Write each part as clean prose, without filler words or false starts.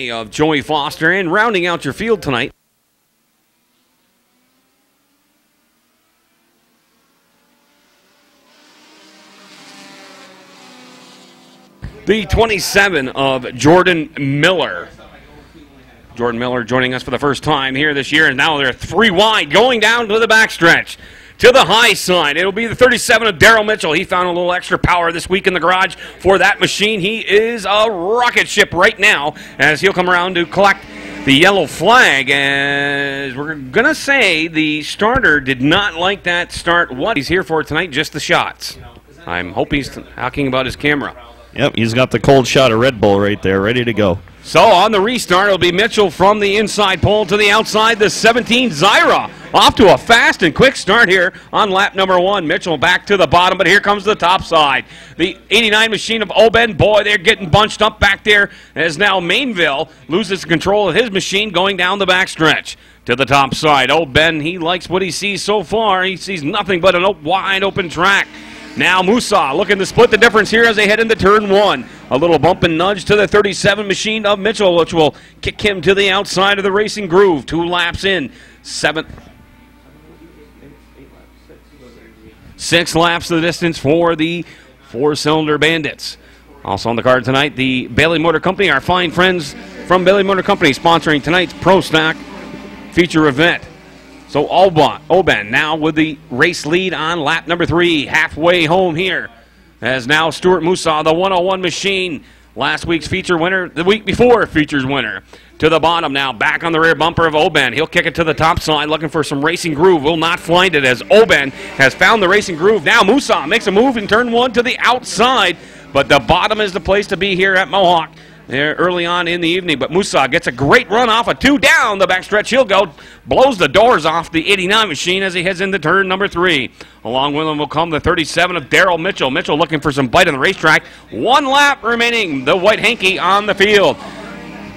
play of Joey Foster, and rounding out your field tonight, the 27 of Jordan Miller. Jordan Miller joining us for the first time here this year, and now they're 3 wide, going down to the backstretch. To the high side, it'll be the 37 of Daryl Mitchell. He found a little extra power this week in the garage for that machine. He is a rocket ship right now as he'll come around to collect the yellow flag. As we're going to say, the starter did not like that start. What he's here for tonight, just the shots. I'm hoping he's talking about his camera. Yep, he's got the cold shot of Red Bull right there, ready to go. So on the restart, it'll be Mitchell from the inside pole to the outside, the 17 Zyra. Off to a fast and quick start here on lap number 1. Mitchell back to the bottom, but here comes the top side. The 89 machine of Oben, boy, they're getting bunched up back there as now Mainville loses control of his machine going down the backstretch. To the top side, Oben, he likes what he sees so far. He sees nothing but a wide open track. Now Musa looking to split the difference here as they head into turn 1. A little bump and nudge to the 37 machine of Mitchell, which will kick him to the outside of the racing groove. 2 laps in. 6 laps the distance for the 4-cylinder Bandits. Also on the card tonight, the Bailey Motor Company, our fine friends from Bailey Motor Company, sponsoring tonight's Pro Stock feature event. So Oben now with the race lead on lap number 3, halfway home here. As now Stuart Musa, the 101 machine, last week's feature winner, the week before features winner. To the bottom now, back on the rear bumper of Oben. He'll kick it to the top side, looking for some racing groove. Will not find it as Oben has found the racing groove. Now Musa makes a move in turn 1 to the outside, but the bottom is the place to be here at Mohawk. There early on in the evening, but Musa gets a great run off a 2 down the backstretch. He'll go, blows the doors off the 89 machine as he heads into turn number 3. Along with him will come the 37 of Daryl Mitchell. Mitchell looking for some bite on the racetrack. 1 lap remaining, the white hanky on the field.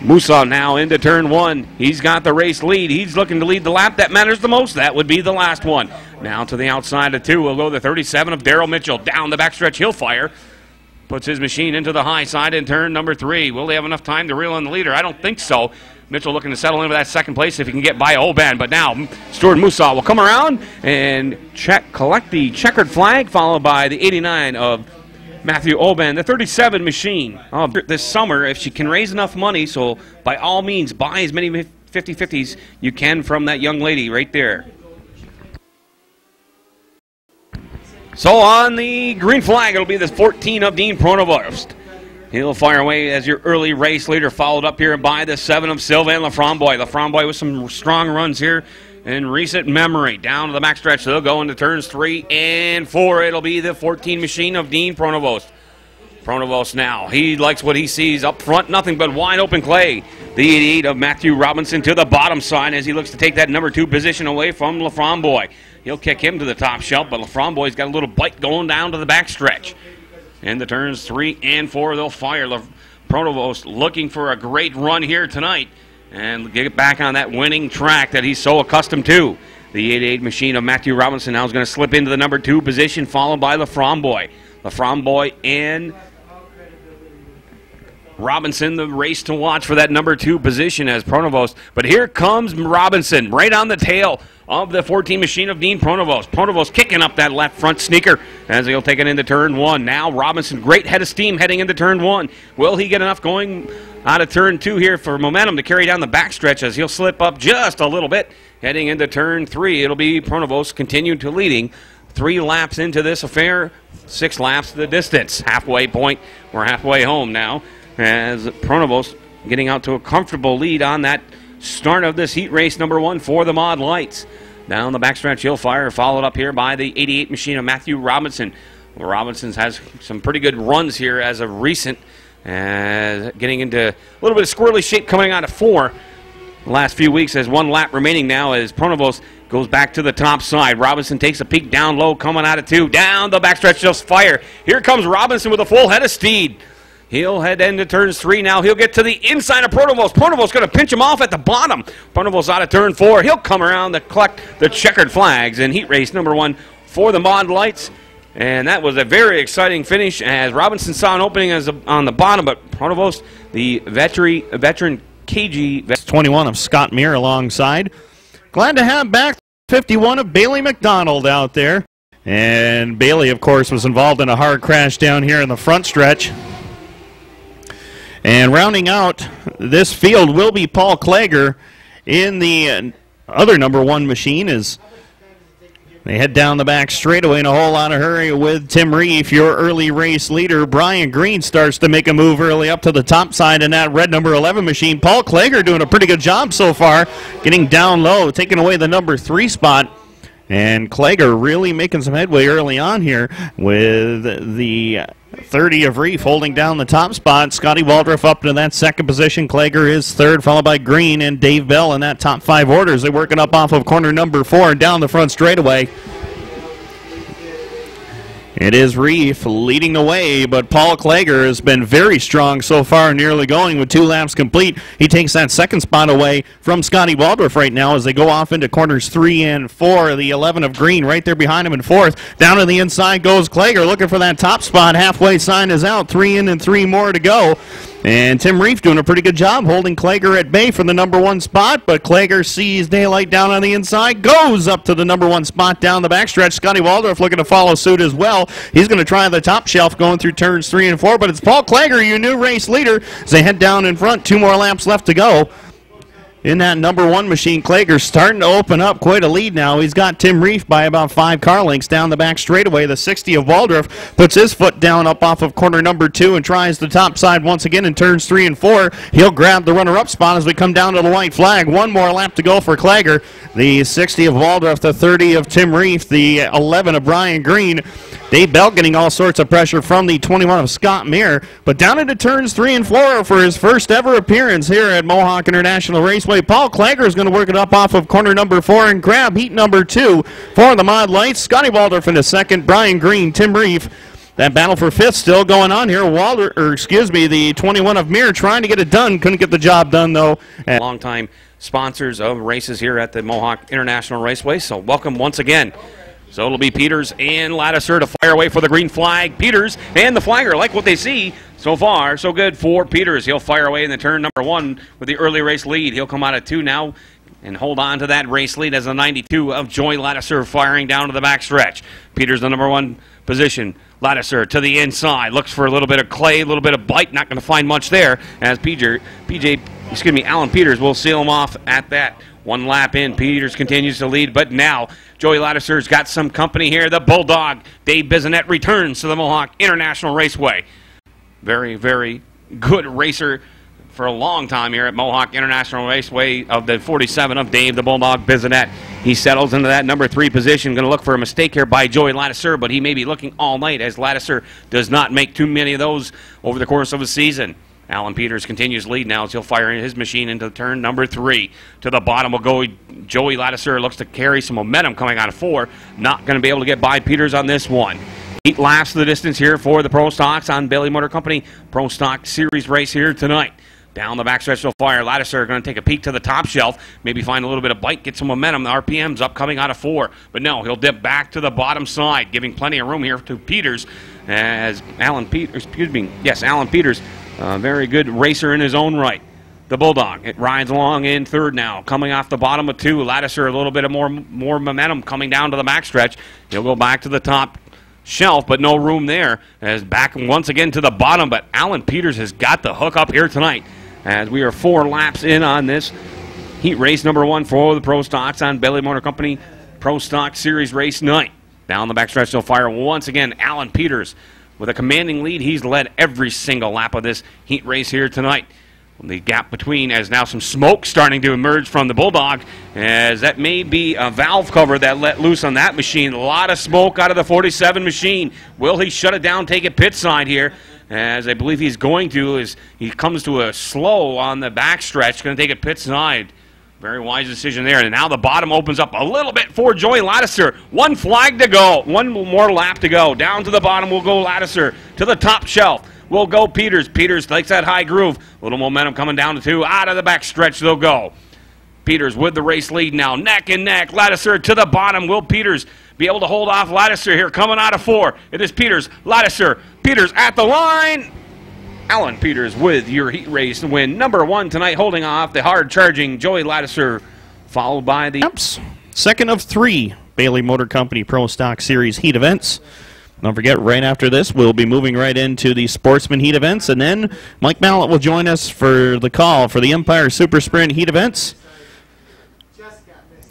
Musa now into turn 1. He's got the race lead. He's looking to lead the lap that matters the most. That would be the last one. Now to the outside of 2 will go the 37 of Daryl Mitchell. Down the backstretch, he'll fire. Puts his machine into the high side in turn number 3. Will they have enough time to reel in the leader? I don't think so. Mitchell looking to settle into that second place if he can get by Oben. But now Stuart Musa will come around and collect the checkered flag, followed by the 89 of Matthew Oben, the 37 machine. This summer, if she can raise enough money, so by all means, buy as many 50-50s you can from that young lady right there. So on the green flag, it'll be the 14 of Dean Pronovost. He'll fire away as your early race leader, followed up here by the 7 of Sylvain Laframboy. Laframboy with some strong runs here in recent memory. Down to the backstretch, they'll go into turns 3 and 4. It'll be the 14 machine of Dean Pronovost. Pronovost now, he likes what he sees up front, nothing but wide open clay. The 88 of Matthew Robinson to the bottom side as he looks to take that number 2 position away from Laframboy. He'll kick him to the top shelf, but Laframboy's got a little bite going down to the backstretch. In the turns 3 and 4, they'll fire. Pronovost looking for a great run here tonight and get back on that winning track that he's so accustomed to. The 88 machine of Matthew Robinson now is going to slip into the number 2 position, followed by Laframboy. Laframboy and Robinson, the race to watch for that number 2 position as Pronovost. But here comes Robinson right on the tail of the 14 machine of Dean Pronovost. Pronovost kicking up that left front sneaker as he'll take it into turn 1. Now Robinson, great head of steam heading into turn 1. Will he get enough going out of turn 2 here for momentum to carry down the backstretch as he'll slip up just a little bit heading into turn 3. It'll be Pronovost continuing to leading. 3 laps into this affair, 6 laps the distance. Halfway point, we're halfway home now as Pronovost getting out to a comfortable lead on that start of this heat race number 1 for the Mod Lights. Down the backstretch, he'll fire, followed up here by the 88 machine of Matthew Robinson. Well, Robinson's has some pretty good runs here as of recent, getting into a little bit of squirrely shape coming out of 4 the last few weeks as 1 lap remaining now as Pronovost goes back to the top side. Robinson takes a peek down low, coming out of 2. Down the backstretch, just fire. Here comes Robinson with a full head of speed. He'll head into turns 3 now. He'll get to the inside of Pronovost. Pronovost's going to pinch him off at the bottom. Pronovost out of turn 4. He'll come around to collect the checkered flags in heat race number 1 for the Mod Lights. And that was a very exciting finish as Robinson saw an opening on the bottom, but Pronovost, the veteran KG. 21 of Scott Muir alongside. Glad to have back 51 of Bailey McDonald out there. And Bailey, of course, was involved in a hard crash down here in the front stretch. And rounding out this field will be Paul Klager in the other number 1 machine as they head down the back straightaway in a whole lot of hurry with Tim Reef, your early race leader. Brian Green starts to make a move early up to the top side in that red number 11 machine. Paul Klager doing a pretty good job so far, getting down low, taking away the number 3 spot. And Klager really making some headway early on here with the 30 of Reef holding down the top spot. Scotty Waldrop up to that second position. Klager is third, followed by Green and Dave Bell in that top 5 orders. They're working up off of corner number 4 and down the front straightaway. It is Reef leading the way, but Paul Klager has been very strong so far, nearly going with 2 laps complete. He takes that second spot away from Scotty Waldrop right now as they go off into corners 3 and 4. The 11 of Green right there behind him in 4th. Down to the inside goes Klager, looking for that top spot. Halfway sign is out, 3 in and 3 more to go. And Tim Reef doing a pretty good job holding Klager at bay for the number 1 spot, but Klager sees daylight down on the inside, goes up to the number 1 spot down the backstretch. Scotty Waldrop looking to follow suit as well. He's going to try the top shelf going through turns 3 and 4, but it's Paul Klager, your new race leader, as they head down in front. 2 more laps left to go. In that number 1 machine, Klager's starting to open up quite a lead now. He's got Tim Reef by about 5 car lengths down the back straightaway. The 60 of Waldrop puts his foot down up off of corner number 2 and tries the top side once again in turns 3 and 4. He'll grab the runner-up spot as we come down to the white flag. 1 more lap to go for Klager. The 60 of Waldrop, the 30 of Tim Reef, the 11 of Brian Green. Dave Bell getting all sorts of pressure from the 21 of Scott Muir, but down into turns 3 and 4 for his first ever appearance here at Mohawk International Raceway. Paul Klager is going to work it up off of corner number 4 and grab heat number 2 for the Mod Lights. Scotty Waldrop in the second, Brian Green, Tim Reef. That battle for 5th still going on here. The 21 of Muir trying to get it done. Couldn't get the job done, though. Long-time sponsors of races here at the Mohawk International Raceway, so welcome once again. So it'll be Peters and Lattiser to fire away for the green flag. Peters and the flagger like what they see. So far, so good for Peters. He'll fire away in the turn number 1 with the early race lead. He'll come out at 2 now and hold on to that race lead as the 92 of Joey Lattiser firing down to the back stretch. Peters the number 1 position. Lattiser to the inside. Looks for a little bit of clay, a little bit of bite. Not going to find much there as Alan Peters will seal him off at that. 1 lap in, Peters continues to lead, but now Joey Lattiser's got some company here. The Bulldog, Dave Bisonet, returns to the Mohawk International Raceway. Very, very good racer for a long time here at Mohawk International Raceway of the 47 of Dave the Bulldog Bisonet. He settles into that number 3 position. Going to look for a mistake here by Joey Lattiser, but he may be looking all night as Lattiser does not make too many of those over the course of a season. Alan Peters continues lead now as he'll fire his machine into turn number 3. To the bottom will go Joey Lattiser. Looks to carry some momentum coming out of 4. Not going to be able to get by Peters on this one. 8 laps the distance here for the Pro Stocks on Bailey Motor Company Pro Stock Series race here tonight. Down the backstretch they'll fire. Lattiser going to take a peek to the top shelf. Maybe find a little bit of bite, get some momentum. The RPM's up coming out of 4. But no, he'll dip back to the bottom side, giving plenty of room here to Peters as Alan Peters, very good racer in his own right. The Bulldog, it rides along in 3rd now, coming off the bottom of 2. Lattiser, a little bit of more momentum coming down to the backstretch. He'll go back to the top shelf, but no room there. As back once again to the bottom, but Alan Peters has got the hook up here tonight as we are 4 laps in on this heat race number 1 for the Pro Stocks on Bailey Motor Company Pro Stock Series race night. Down the backstretch, they'll fire once again. Alan Peters with a commanding lead. He's led every single lap of this heat race here tonight. The gap between as now some smoke starting to emerge from the Bulldog as that may be a valve cover that let loose on that machine. A lot of smoke out of the 47 machine. Will he shut it down, take it pit side here? As I believe he's going to as he comes to a slow on the backstretch. Going to take it pit side. Very wise decision there. And now the bottom opens up a little bit for Joey Lattiser. 1 flag to go. 1 more lap to go. Down to the bottom will go Lattiser. To the top shelf will go Peters. Peters takes that high groove. A little momentum coming down to 2. Out of the back stretch they'll go. Peters with the race lead now. Neck and neck. Lattiser to the bottom. Will Peters be able to hold off Lattiser here? Coming out of 4. It is Peters. Lattiser. Peters at the line. Alan Peters with your heat race win. Number 1 tonight, holding off the hard-charging Joey Lattiser, followed by the... Second of 3 Bailey Motor Company Pro Stock Series heat events. Don't forget, right after this, we'll be moving right into the Sportsman heat events, and then Mike Mallett will join us for the call for the Empire Super Sprint heat events.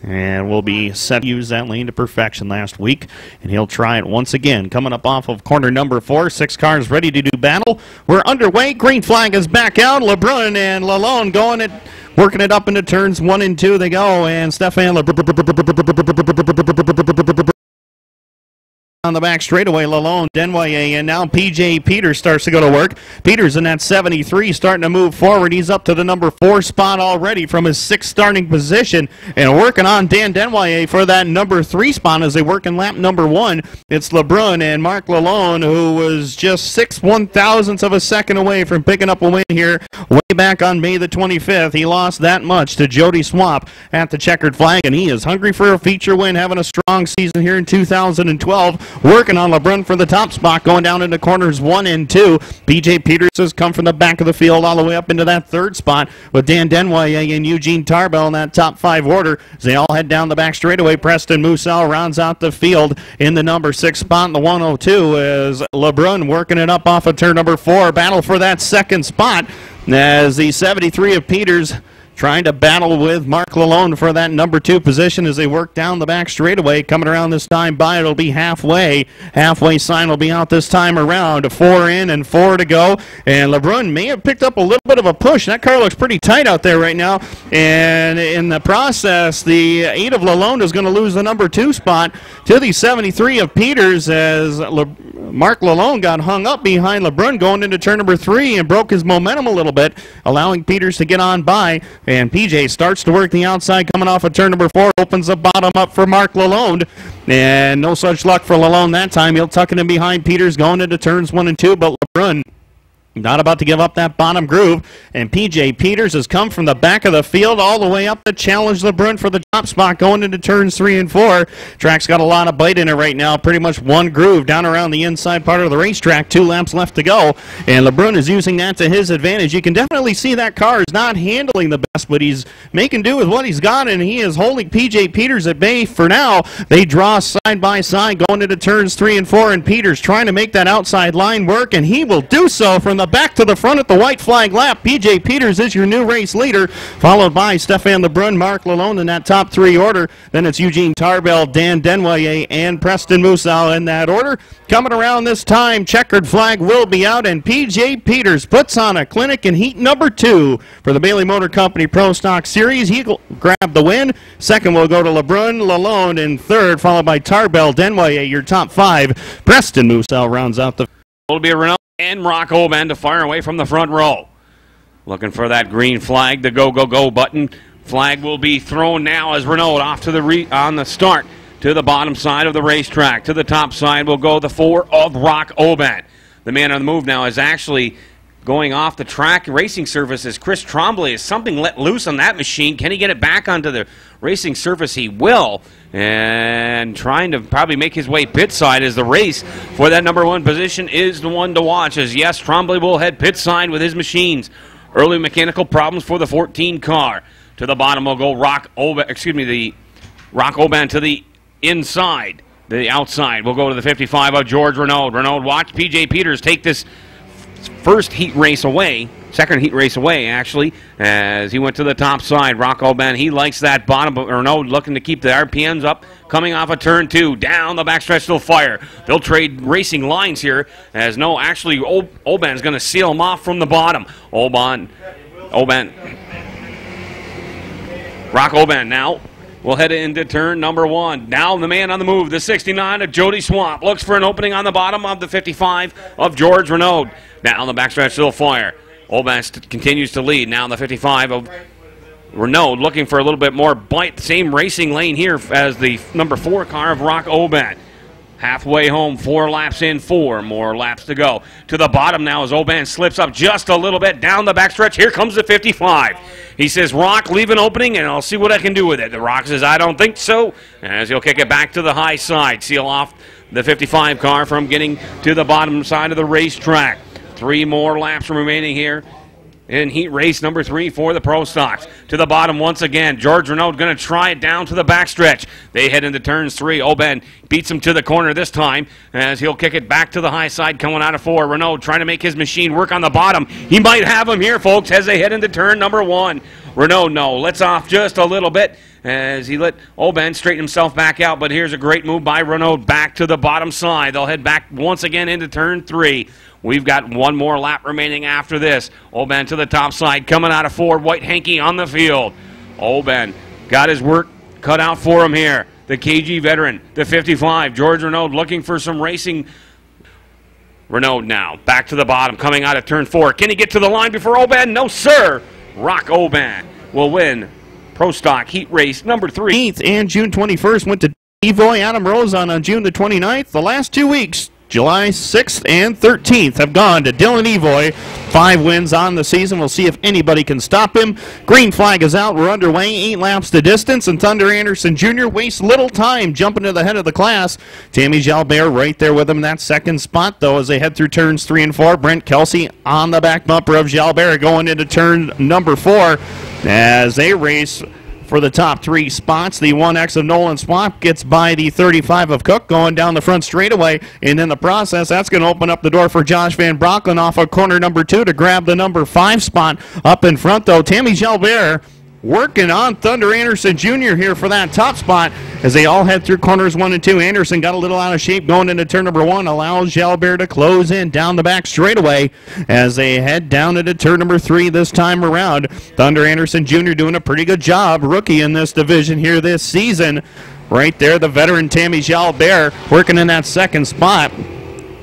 And we'll be set to use that lane to perfection last week, and he'll try it once again. Coming up off of corner number 4, 6 cars ready to do battle. We're underway. Green flag is back out. LeBrun and Lalone going it, working it up into turns 1 and 2. They go, and Stefan on the back straightaway, Lalone, Denway, and now P.J. Peters starts to go to work. Peters in that 73 starting to move forward. He's up to the number 4 spot already from his 6th starting position, and working on Dan Denway for that number 3 spot as they work in lap number 1. It's LeBrun and Mark Lalone, who was just 6/1000ths of a second away from picking up a win here way back on May the 25th. He lost that much to Jody Swamp at the checkered flag, and he is hungry for a feature win, having a strong season here in 2012. Working on LeBrun for the top spot, going down into corners 1 and 2. P.J. Peters has come from the back of the field all the way up into that 3rd spot with Dan Denway and Eugene Tarbell in that top 5 order. As they all head down the back straightaway, Preston Musell rounds out the field in the number 6 spot in the 102 as LeBrun working it up off of turn number 4. Battle for that 2nd spot as the 73 of Peters trying to battle with Mark Lalone for that number 2 position as they work down the back straightaway. Coming around this time by, it'll be halfway. Halfway sign will be out this time around. 4 in and 4 to go. And LeBrun may have picked up a little bit of a push. That car looks pretty tight out there right now. And in the process, the 8 of Lalone is going to lose the number 2 spot to the 73 of Peters as Mark Lalone got hung up behind LeBrun going into turn number 3 and broke his momentum a little bit, allowing Peters to get on by. And PJ starts to work the outside coming off of turn number 4, opens the bottom up for Mark Lalone. And no such luck for Lalone that time. He'll tuck it in behind Peters going into turns 1 and 2, but LeBrun not about to give up that bottom groove, and P.J. Peters has come from the back of the field all the way up to challenge LeBrun for the top spot going into turns 3 and 4. Track's got a lot of bite in it right now, pretty much one groove down around the inside part of the racetrack, 2 laps left to go, and LeBrun is using that to his advantage. You can definitely see that car is not handling the best, but he's making do with what he's got, and he is holding P.J. Peters at bay for now. They draw side by side going into turns 3 and 4, and Peters trying to make that outside line work, and he will do so from the back to the front at the white flag lap. P.J. Peters is your new race leader, followed by Stefan LeBrun, Mark Lalone in that top 3 order. Then it's Eugene Tarbell, Dan Denway, and Preston Musell in that order. Coming around this time, checkered flag will be out, and P.J. Peters puts on a clinic in heat number 2 for the Bailey Motor Company Pro Stock Series. He'll grab the win. Second will go to LeBrun, Lalone in third, followed by Tarbell, Denway, your top 5. Preston Musell rounds out the... It'll be a Renault and Rock Oban to fire away from the front row. Looking for that green flag, the go button. Flag will be thrown now as Renault off to the on the start to the bottom side of the racetrack. To the top side will go the 4 of Rock Oban. The man on the move now is actually going off the track. Racing surface is Chris Trombley. Is something let loose on that machine? Can he get it back onto the racing surface? He will. And trying to probably make his way pit side as the race for that number 1 position is the one to watch. As yes, Trombley will head pit side with his machines. Early mechanical problems for the 14 car. To the bottom will go the Rock Oban to the inside. The outside will go to the 55 of George Renaud. Renaud watch P.J. Peters take this second heat race away, actually, as he went to the top side. Rock Oban, he likes that bottom, but Renaud looking to keep the RPMs up, coming off of turn 2, down the backstretch, they'll fire. They'll trade racing lines here, as no, actually, Oban's going to seal him off from the bottom. Rock Oban now will head into turn number 1. Now the man on the move, the 69 of Jody Swamp, looks for an opening on the bottom of the 55 of George Renaud. Down the backstretch, they'll fire. Oban continues to lead. Now the 55 of Renaud looking for a little bit more bite. Same racing lane here as the number 4 car of Rock Oban. Halfway home, 4 laps in, 4 more laps to go. To the bottom now as Oban slips up just a little bit down the backstretch. Here comes the 55. He says, Rock, leave an opening, and I'll see what I can do with it. The Rock says, I don't think so, as he'll kick it back to the high side, seal off the 55 car from getting to the bottom side of the racetrack. 3 more laps remaining here in heat race number 3 for the Pro Stocks. To the bottom once again. George Renaud going to try it down to the backstretch. They head into turns 3. Oben beats him to the corner this time as he'll kick it back to the high side coming out of 4. Renaud trying to make his machine work on the bottom. He might have him here, folks, as they head into turn number 1. Renaud, lets off just a little bit as he let Oben straighten himself back out. But here's a great move by Renaud back to the bottom side. They'll head back once again into turn 3. We've got 1 more lap remaining after this. Oben to the top side, coming out of 4. White Hanky on the field. Oben got his work cut out for him here. The KG veteran, the 55. George Renaud looking for some racing. Renaud now back to the bottom, coming out of turn 4. Can he get to the line before Oben? No, sir. Rock Oben will win Pro Stock Heat Race number 3. And June 21st went to Evoy. Adam Rose on June the 29th. The last 2 weeks, July 6th and 13th, have gone to Dylan Evoy. 5 wins on the season. We'll see if anybody can stop him. Green flag is out. We're underway. 8 laps to distance, and Thunder Anderson Jr. wastes little time jumping to the head of the class. Tammy Jalbert right there with him in that second spot, though, as they head through turns 3 and 4. Brent Kelsey on the back bumper of Jalbert going into turn number 4 as they race for the top 3 spots. The 1X of Nolan Swamp gets by the 35 of Cook going down the front straightaway, and in the process, that's going to open up the door for Josh Van Brocklin off of corner number 2 to grab the number 5 spot up in front, though. Tammy Jalbert working on Thunder Anderson Jr. here for that top spot as they all head through corners 1 and 2. Anderson got a little out of shape going into turn number 1, allows Jalbert to close in down the back straightaway as they head down into turn number 3 this time around. Thunder Anderson Jr. doing a pretty good job, rookie in this division here this season. Right there, the veteran Tammy Jalbert working in that second spot.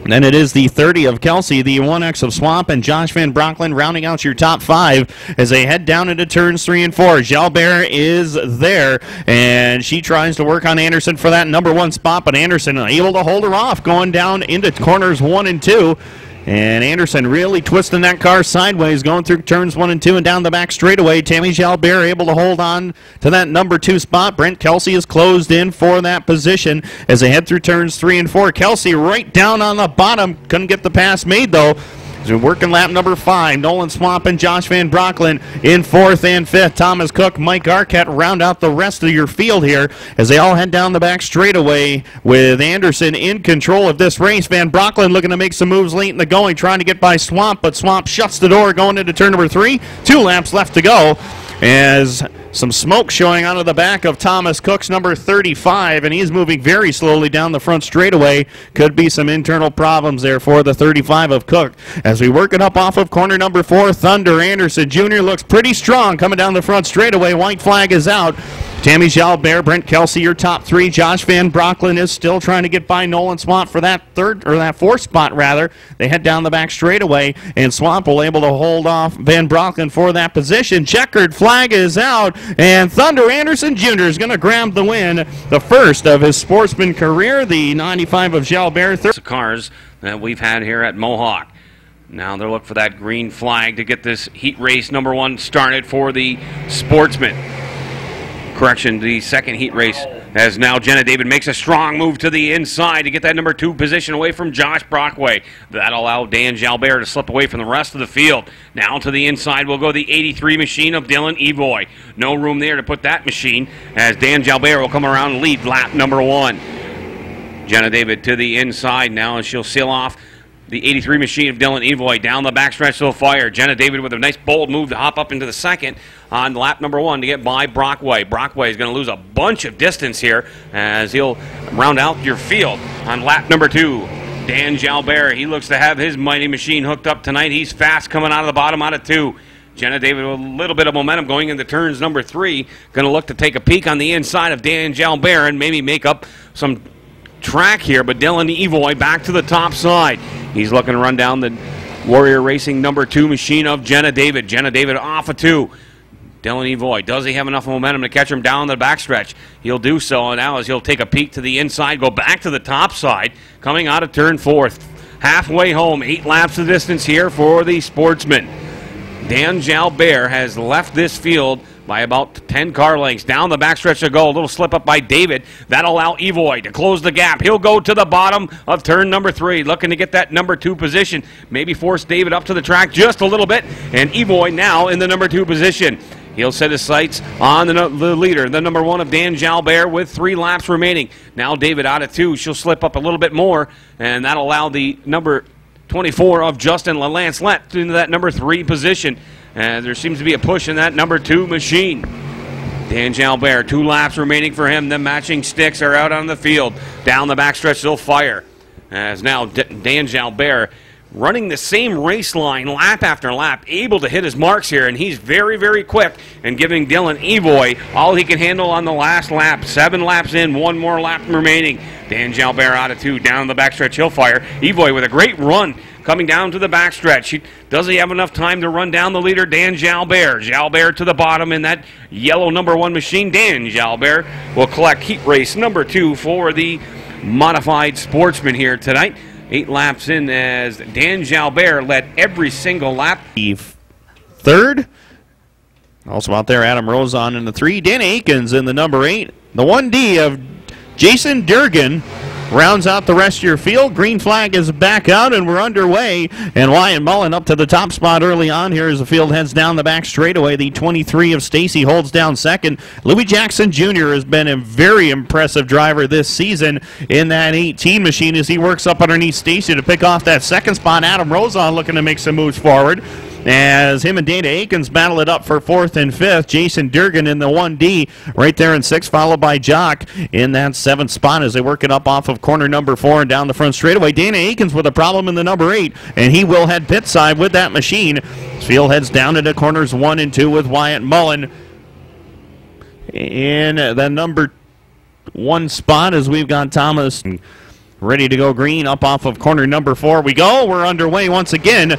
Then it is the 30 of Kelsey, the 1X of Swamp, and Josh Van Brocklin rounding out your top 5 as they head down into turns 3 and 4. Jalbert is there, and she tries to work on Anderson for that number 1 spot, but Anderson able to hold her off going down into corners 1 and 2. And Anderson really twisting that car sideways, going through turns 1 and 2 and down the back straightaway. Tammy Jalbert able to hold on to that number 2 spot. Brent Kelsey is closed in for that position as they head through turns 3 and 4. Kelsey right down on the bottom. Couldn't get the pass made, though. As we're working lap number 5, Nolan Swamp and Josh Van Brocklin in 4th and 5th. Thomas Cook, Mike Arquette round out the rest of your field here as they all head down the back straightaway with Anderson in control of this race. Van Brocklin looking to make some moves late in the going, trying to get by Swamp, but Swamp shuts the door going into turn number 3. 2 laps left to go as some smoke showing out of the back of Thomas Cook's number 35, and he's moving very slowly down the front straightaway. Could be some internal problems there for the 35 of Cook. As we work it up off of corner number 4, Thunder Anderson Jr. looks pretty strong coming down the front straightaway. White flag is out. Tammy Jalbert, Brent Kelsey, your top 3. Josh Van Brocklin is still trying to get by Nolan Swamp for that 4th spot, rather. They head down the back straightaway, and Swamp will able to hold off Van Brocklin for that position. Checkered flag is out, and Thunder Anderson Jr. is going to grab the win, the first of his sportsman career, the 95 of Jalbert. Cars that we've had here at Mohawk. Now they're looking for that green flag to get this heat race number 1 started for the sportsman. Correction, the second heat race, as now Jenna David makes a strong move to the inside to get that number 2 position away from Josh Brockway. That'll allow Dan Jalbert to slip away from the rest of the field. Now to the inside will go the 83 machine of Dylan Evoy. No room there to put that machine as Dan Jalbert will come around and lead lap number 1. Jenna David to the inside now as she'll seal off the 83 machine of Dylan Evoy down the backstretch to the fire. Jenna David with a nice bold move to hop up into the second on lap number 1 to get by Brockway. Brockway is going to lose a bunch of distance here as he'll round out your field on lap number 2. Dan Jalbert, he looks to have his mighty machine hooked up tonight. He's fast coming out of the bottom out of 2. Jenna David with a little bit of momentum going into turns number 3. Going to look to take a peek on the inside of Dan Jalbert and maybe make up some track here, but Dylan Evoy back to the top side. He's looking to run down the Warrior Racing number 2 machine of Jenna David. Jenna David off of 2. Dylan Evoy, does he have enough momentum to catch him down the backstretch? He'll do so, and now as he'll take a peek to the inside, go back to the top side, coming out of turn 4. Halfway home, 8 laps of distance here for the sportsman. Dan Jalbert has left this field by about 10 car lengths. Down the backstretch to go. A little slip up by David. That'll allow Evoy to close the gap. He'll go to the bottom of turn number 3, looking to get that number 2 position. Maybe force David up to the track just a little bit. And Evoy now in the number 2 position. He'll set his sights on the leader, the number 1 of Dan Jalbert, with 3 laps remaining. Now David out of 2. She'll slip up a little bit more, and that'll allow the number 24 of Justin LaLance left into that number 3 position. And there seems to be a push in that number 2 machine. Dan Jalbert, 2 laps remaining for him. The matching sticks are out on the field. Down the backstretch, they'll fire. As now Dan Jalbert running the same race line lap after lap, able to hit his marks here, and he's very, very quick and giving Dylan Evoy all he can handle on the last lap. 7 laps in, 1 more lap remaining. Dan Jalbert out of 2, down the backstretch, he'll fire. Evoy with a great run coming down to the backstretch. Does he have enough time to run down the leader? Dan Jalbert. Jalbert to the bottom in that yellow number 1 machine. Dan Jalbert will collect heat race number 2 for the modified sportsman here tonight. 8 laps in as Dan Jalbert led every single lap. Third. Also out there, Adam Rosen in the 3. Dan Akins in the number 8. The 1D of Jason Durgan rounds out the rest of your field. Green flag is back out, and we're underway. And Wyatt Mullen up to the top spot early on here as the field heads down the back straightaway. The 23 of Stacy holds down second. Louis Jackson Jr. has been a very impressive driver this season in that 18 machine as he works up underneath Stacy to pick off that second spot. Adam Rosen looking to make some moves forward as him and Dana Akins battle it up for 4th and 5th. Jason Durgan in the 1D right there in 6th, followed by Jock in that 7th spot as they work it up off of corner number 4 and down the front straightaway. Dana Akins with a problem in the number 8, and he will head pit side with that machine. Field heads down into corners 1 and 2 with Wyatt Mullen in the number 1 spot as we've got Thomas ready to go green up off of corner number 4. We go. We're underway once again.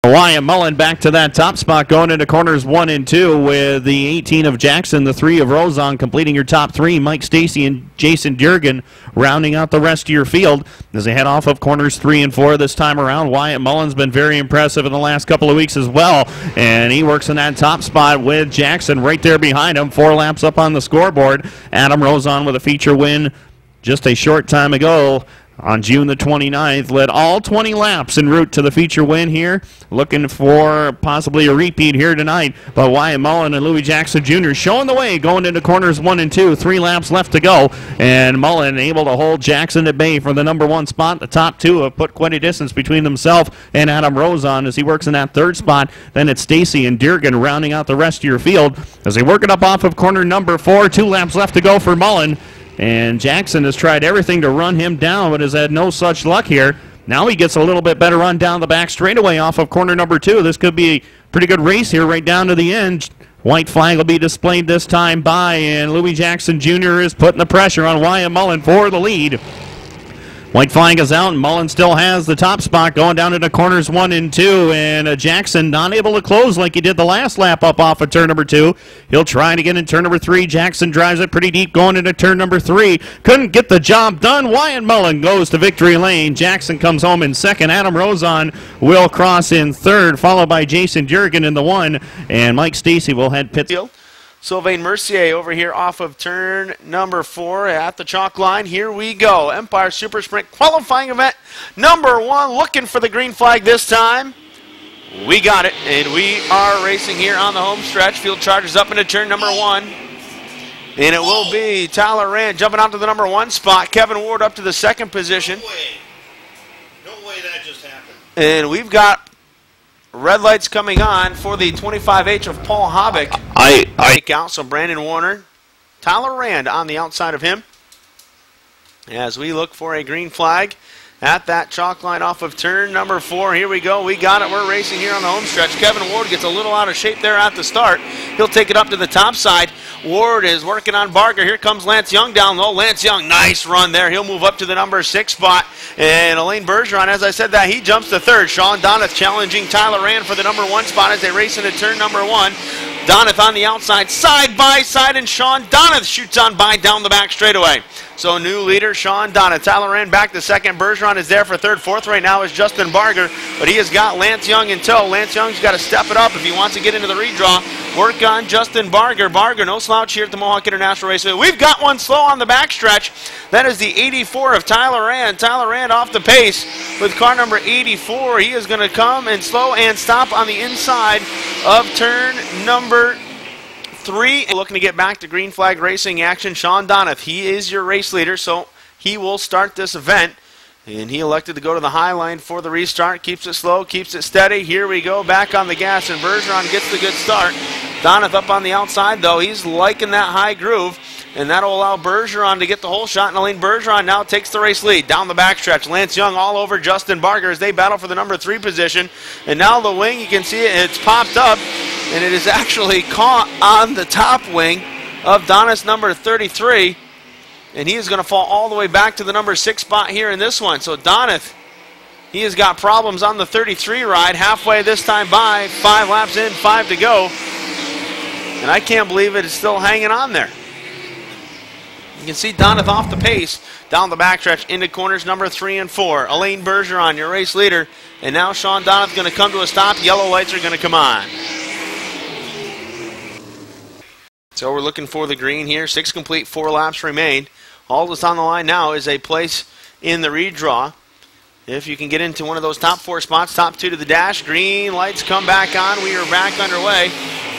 Wyatt Mullen back to that top spot going into corners 1 and 2 with the 18 of Jackson, the 3 of Rosen completing your top 3. Mike Stacy and Jason Durgan rounding out the rest of your field as they head off of corners 3 and 4 this time around. Wyatt Mullen's been very impressive in the last couple of weeks as well, and he works in that top spot with Jackson right there behind him. 4 laps up on the scoreboard. Adam Rosen with a feature win just a short time ago on June the 29th, led all 20 laps en route to the feature win here. Looking for possibly a repeat here tonight. But Wyatt Mullen and Louis Jackson Jr. showing the way going into corners 1 and 2. 3 laps left to go. And Mullen able to hold Jackson at bay for the number 1 spot. The top 2 have put quite a distance between themselves and Adam Rosen as he works in that 3rd spot. Then it's Stacy and Durgan rounding out the rest of your field as they work it up off of corner number 4. 2 laps left to go for Mullen. And Jackson has tried everything to run him down, but has had no such luck here. Now he gets a little bit better run down the back straightaway off of corner number 2. This could be a pretty good race here right down to the end. White flag will be displayed this time by, and Louis Jackson Jr. is putting the pressure on Wyatt Mullen for the lead. White flag is out, and Mullen still has the top spot going down into corners 1 and 2, and Jackson not able to close like he did the last lap up off of turn number 2. He'll try to get in turn number 3. Jackson drives it pretty deep going into turn number 3. Couldn't get the job done. Wyatt Mullen goes to victory lane. Jackson comes home in 2nd. Adam Rosen will cross in 3rd, followed by Jason Durgan in the 1, and Mike Stacy will head pit. Sylvain Mercier over here off of turn number 4 at the chalk line. Here we go. Empire Super Sprint qualifying event number 1. Looking for the green flag this time. We got it, and we are racing here on the home stretch. Field charges up into turn number 1. And it will be Tyler Rand jumping out to the number 1 spot. Kevin Ward up to the 2nd position. No way that just happened. And we've got red lights coming on for the 25H of Paul Hobbick. Out, so Brandon Warner, Tyler Rand on the outside of him as we look for a green flag at that chalk line off of turn number 4. Here we go. We got it. We're racing here on the home stretch. Kevin Ward gets a little out of shape there at the start. He'll take it up to the top side. Ward is working on Barger. Here comes Lance Young down low. Lance Young, nice run there. He'll move up to the number 6 spot. And Elaine Bergeron, as I said that, he jumps to 3rd. Sean Donath challenging Tyler Rand for the number 1 spot as they race into turn number 1. Donath on the outside, side by side, and Sean Donath shoots on by down the back straightaway. So new leader, Sean Donath. Tyler Rand back to second. Bergeron is there for third. Fourth right now is Justin Barger, but he has got Lance Young in tow. Lance Young's got to step it up if he wants to get into the redraw. Work on Justin Barger. Barger, no slouch here at the Mohawk International Raceway. We've got one slow on the backstretch. That is the 84 of Tyler Rand. Tyler Rand off the pace with car number 84. He is going to come and slow and stop on the inside of turn number 3. Looking to get back to green flag racing action. Sean Donath, he is your race leader, so he will start this event. And he elected to go to the high line for the restart. Keeps it slow, keeps it steady. Here we go, back on the gas, and Bergeron gets the good start. Donath up on the outside, though. He's liking that high groove, and that'll allow Bergeron to get the whole shot. And Elaine Bergeron now takes the race lead down the backstretch. Lance Young all over Justin Barger as they battle for the number 3 position. And now the wing, you can see it, it's popped up, and it is actually caught on the top wing of Donath's number 33. And he is going to fall all the way back to the number 6 spot here in this one. So Donath, he has got problems on the 33 ride. Halfway this time by, 5 laps in, 5 to go. And I can't believe it is still hanging on there. You can see Donath off the pace down the backstretch into corners number 3 and 4. Elaine Bergeron, your race leader. And now Sean Donath going to come to a stop. Yellow lights are going to come on. So we're looking for the green here. 6 complete, 4 laps remain. All that's on the line now is a place in the redraw. If you can get into one of those top 4 spots, top 2 to the dash, green lights come back on. We are back underway.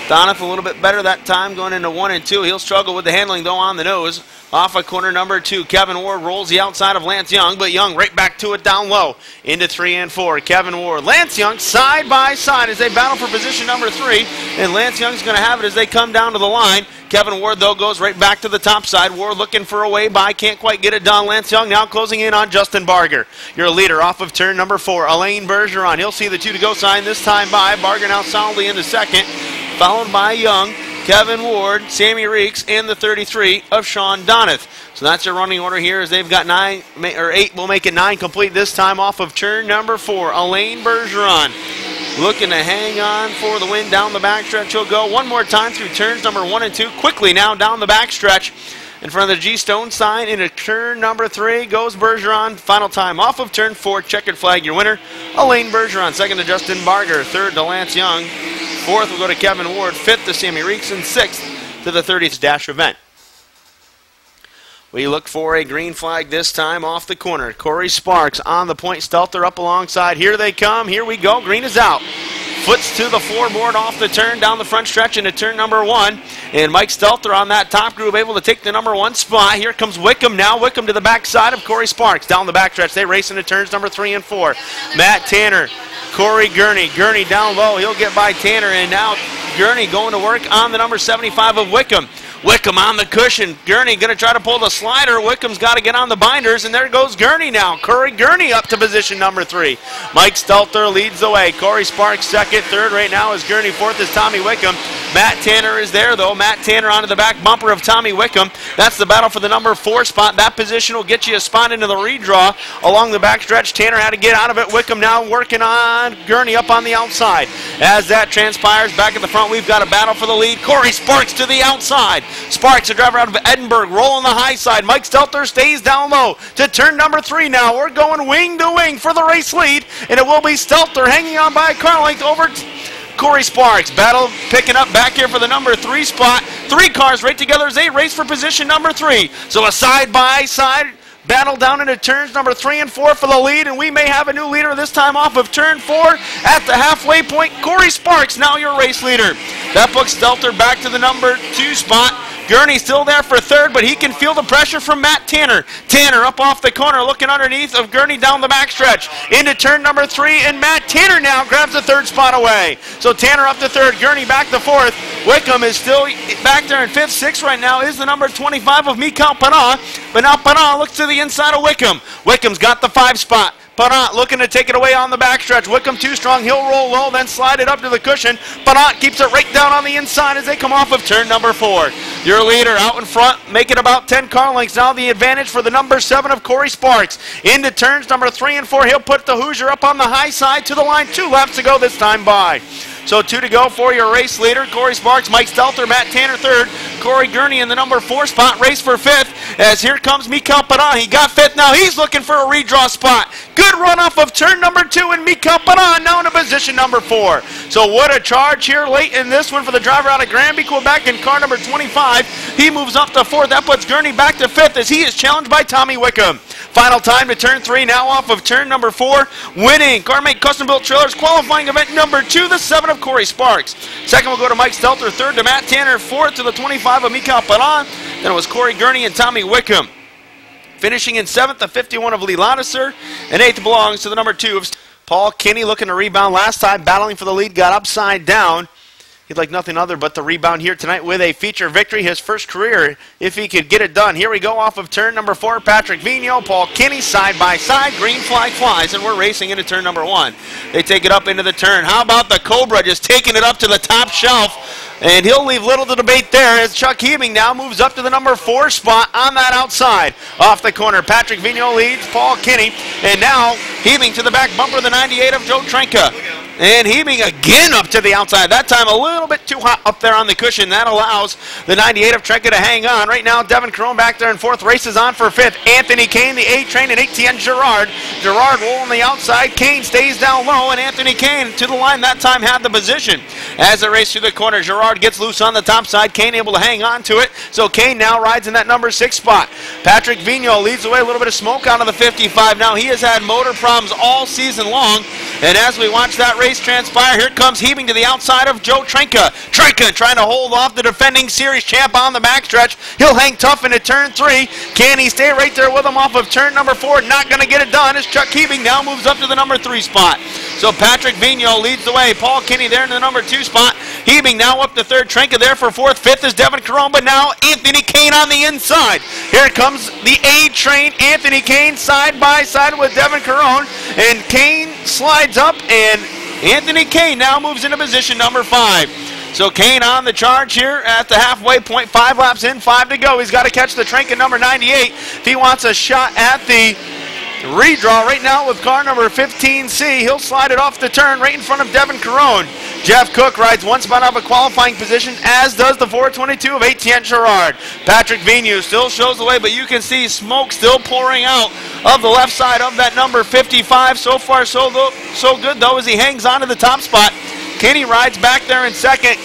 Donath a little bit better that time going into 1 and 2. He'll struggle with the handling though on the nose. Off of corner number 2, Kevin Ward rolls the outside of Lance Young, but Young right back to it down low into 3 and 4. Kevin Ward, Lance Young side by side as they battle for position number 3, and Lance Young's going to have it as they come down to the line. Kevin Ward, though, goes right back to the top side. Ward looking for a way by, can't quite get it done. Lance Young now closing in on Justin Barger. Your leader off of turn number 4, Elaine Bergeron. He'll see the 2 to go sign this time by. Barger now solidly into second, followed by Young, Kevin Ward, Sammy Reeks, and the 33 of Sean Donath. So that's your running order here as they've got 9 or 8. We'll make it 9 complete this time off of turn number 4. Elaine Bergeron looking to hang on for the win down the backstretch. He'll go one more time through turns number 1 and 2. Quickly now down the backstretch in front of the G-Stone sign into turn number 3 goes Bergeron. Final time off of turn 4. Checkered flag, your winner, Elaine Bergeron. Second to Justin Barger. Third to Lance Young. Fourth will go to Kevin Ward. Fifth to Sammy Reeks. And 6th to the 30th dash event. We look for a green flag this time off the corner. Corey Sparks on the point. Stelter up alongside. Here they come. Here we go. Green is out. Foots to the floorboard off the turn down the front stretch into turn number 1. And Mike Stelter on that top groove able to take the number 1 spot. Here comes Wickham now. Wickham to the backside of Corey Sparks. Down the backstretch. They race into turns number 3 and 4. Matt Tanner. Corey Gurney. Gurney down low. He'll get by Tanner. And now Gurney going to work on the number 75 of Wickham. Wickham on the cushion. Gurney going to try to pull the slider. Wickham's got to get on the binders, and there goes Gurney now. Corey Gurney up to position number 3. Mike Stelter leads the way. Corey Sparks second. Third right now is Gurney. Fourth is Tommy Wickham. Matt Tanner is there, though. Matt Tanner onto the back bumper of Tommy Wickham. That's the battle for the number 4 spot. That position will get you a spot into the redraw along the backstretch. Tanner had to get out of it. Wickham now working on Gurney up on the outside. As that transpires, back at the front, we've got a battle for the lead. Corey Sparks to the outside. Sparks, a driver out of Edinburgh, rolling the high side. Mike Stelter stays down low to turn number 3 now. We're going wing to wing for the race lead, and it will be Stelter hanging on by a car length over Corey Sparks. Battle picking up back here for the number 3 spot. 3 cars right together as they race for position number 3. So a side-by-side battle down into turns number 3 and 4 for the lead, and we may have a new leader this time off of turn 4 at the halfway point. Corey Sparks, now your race leader. That puts Stelter back to the number 2 spot. Gurney still there for third, but he can feel the pressure from Matt Tanner. Tanner up off the corner, looking underneath of Gurney down the backstretch. Into turn number 3, and Matt Tanner now grabs the 3rd spot away. So Tanner up to 3rd, Gurney back to 4th. Wickham is still back there in 5th. 6th right now is the number 25 of Mikal Panat. But now Panat looks to the inside of Wickham. Wickham's got the 5 spot. Panat looking to take it away on the backstretch. Wickham too strong. He'll roll low, then slide it up to the cushion. Panat keeps it right down on the inside as they come off of turn number 4. Your leader out in front, making about 10 car lengths. Now the advantage for the number 7 of Corey Sparks. Into turns number 3 and 4. He'll put the Hoosier up on the high side to the line. 2 laps to go this time by. So 2 to go for your race leader, Corey Sparks, Mike Stelter, Matt Tanner 3rd, Corey Gurney in the number 4 spot, race for 5th. as here comes Mikhail Paran. He got fifth. Now he's looking for a redraw spot. Good run off of turn number 2, and Mikhail Paran now in position number 4. So what a charge here late in this one for the driver out of Granby, Quebec, in car number 25. He moves up to 4th. That puts Gurney back to 5th as he is challenged by Tommy Wickham. Final time to turn 3 now off of turn number 4. Winning CarMate Custom Built Trailers qualifying event number 2, the 7 of Corey Sparks. Second will go to Mike Stelter. Third to Matt Tanner. Fourth to the 25 of Mikhail Paran. Then it was Corey Gurney and Tommy Wickham. Finishing in 7th, the 51 of Lee Ladisser. And 8th belongs to the number 2 of Paul Kinney, looking to rebound last time, battling for the lead, got upside down. He'd like nothing other but the rebound here tonight with a feature victory, his first career, if he could get it done. Here we go off of turn number 4, Patrick Vigneault, Paul Kinney side by side, green flag flies, and we're racing into turn number 1. They take it up into the turn. How about the Cobra just taking it up to the top shelf? And he'll leave little to debate there as Chuck Hebing now moves up to the number 4 spot on that outside. Off the corner, Patrick Vigneault leads Paul Kinney, and now Hebing to the back bumper of the 98 of Joe Trenka. And Hebing again up to the outside. That time a little bit too hot up there on the cushion. That allows the 98 of Trenka to hang on. Right now, Devin Crone back there in 4th. Races on for 5th. Anthony Kane, the A-Train, and Etienne Girard. Girard rolling the outside. Kane stays down low, and Anthony Kane to the line that time had the position. As they race through the corner, Girard gets loose on the top side. Kane able to hang on to it. So Kane now rides in that number 6 spot. Patrick Vigneault leads the way. A little bit of smoke out of the 55. Now he has had motor problems all season long. And as we watch that race transpire, here comes Hebing to the outside of Joe Trenka. Trenka trying to hold off the defending series champ on the backstretch. He'll hang tough into turn 3. Can he stay right there with him off of turn number 4? Not going to get it done as Chuck Hebing now moves up to the number 3 spot. So Patrick Vigneault leads the way. Paul Kinney there in the number 2 spot. Hebing now up to 3rd. Trenka there for 4th. 5th is Devin Caron, but now Anthony Kane on the inside. Here comes the A-Train. Anthony Kane side by side with Devin Caron. And Kane slides up, and Anthony Kane now moves into position number 5. So Kane on the charge here at the halfway point. 5 laps in, 5 to go. He's got to catch the Trenka number 98 if he wants a shot at the redraw. Right now with car number 15C, he'll slide it off the turn right in front of Devin Caron. Jeff Cook rides 1 spot out of a qualifying position, as does the 422 of Etienne Girard. Patrick Vigneault still shows the way, but you can see smoke still pouring out of the left side of that number 55. So far, so good, though, as he hangs on to the top spot. Kenny rides back there in 2nd.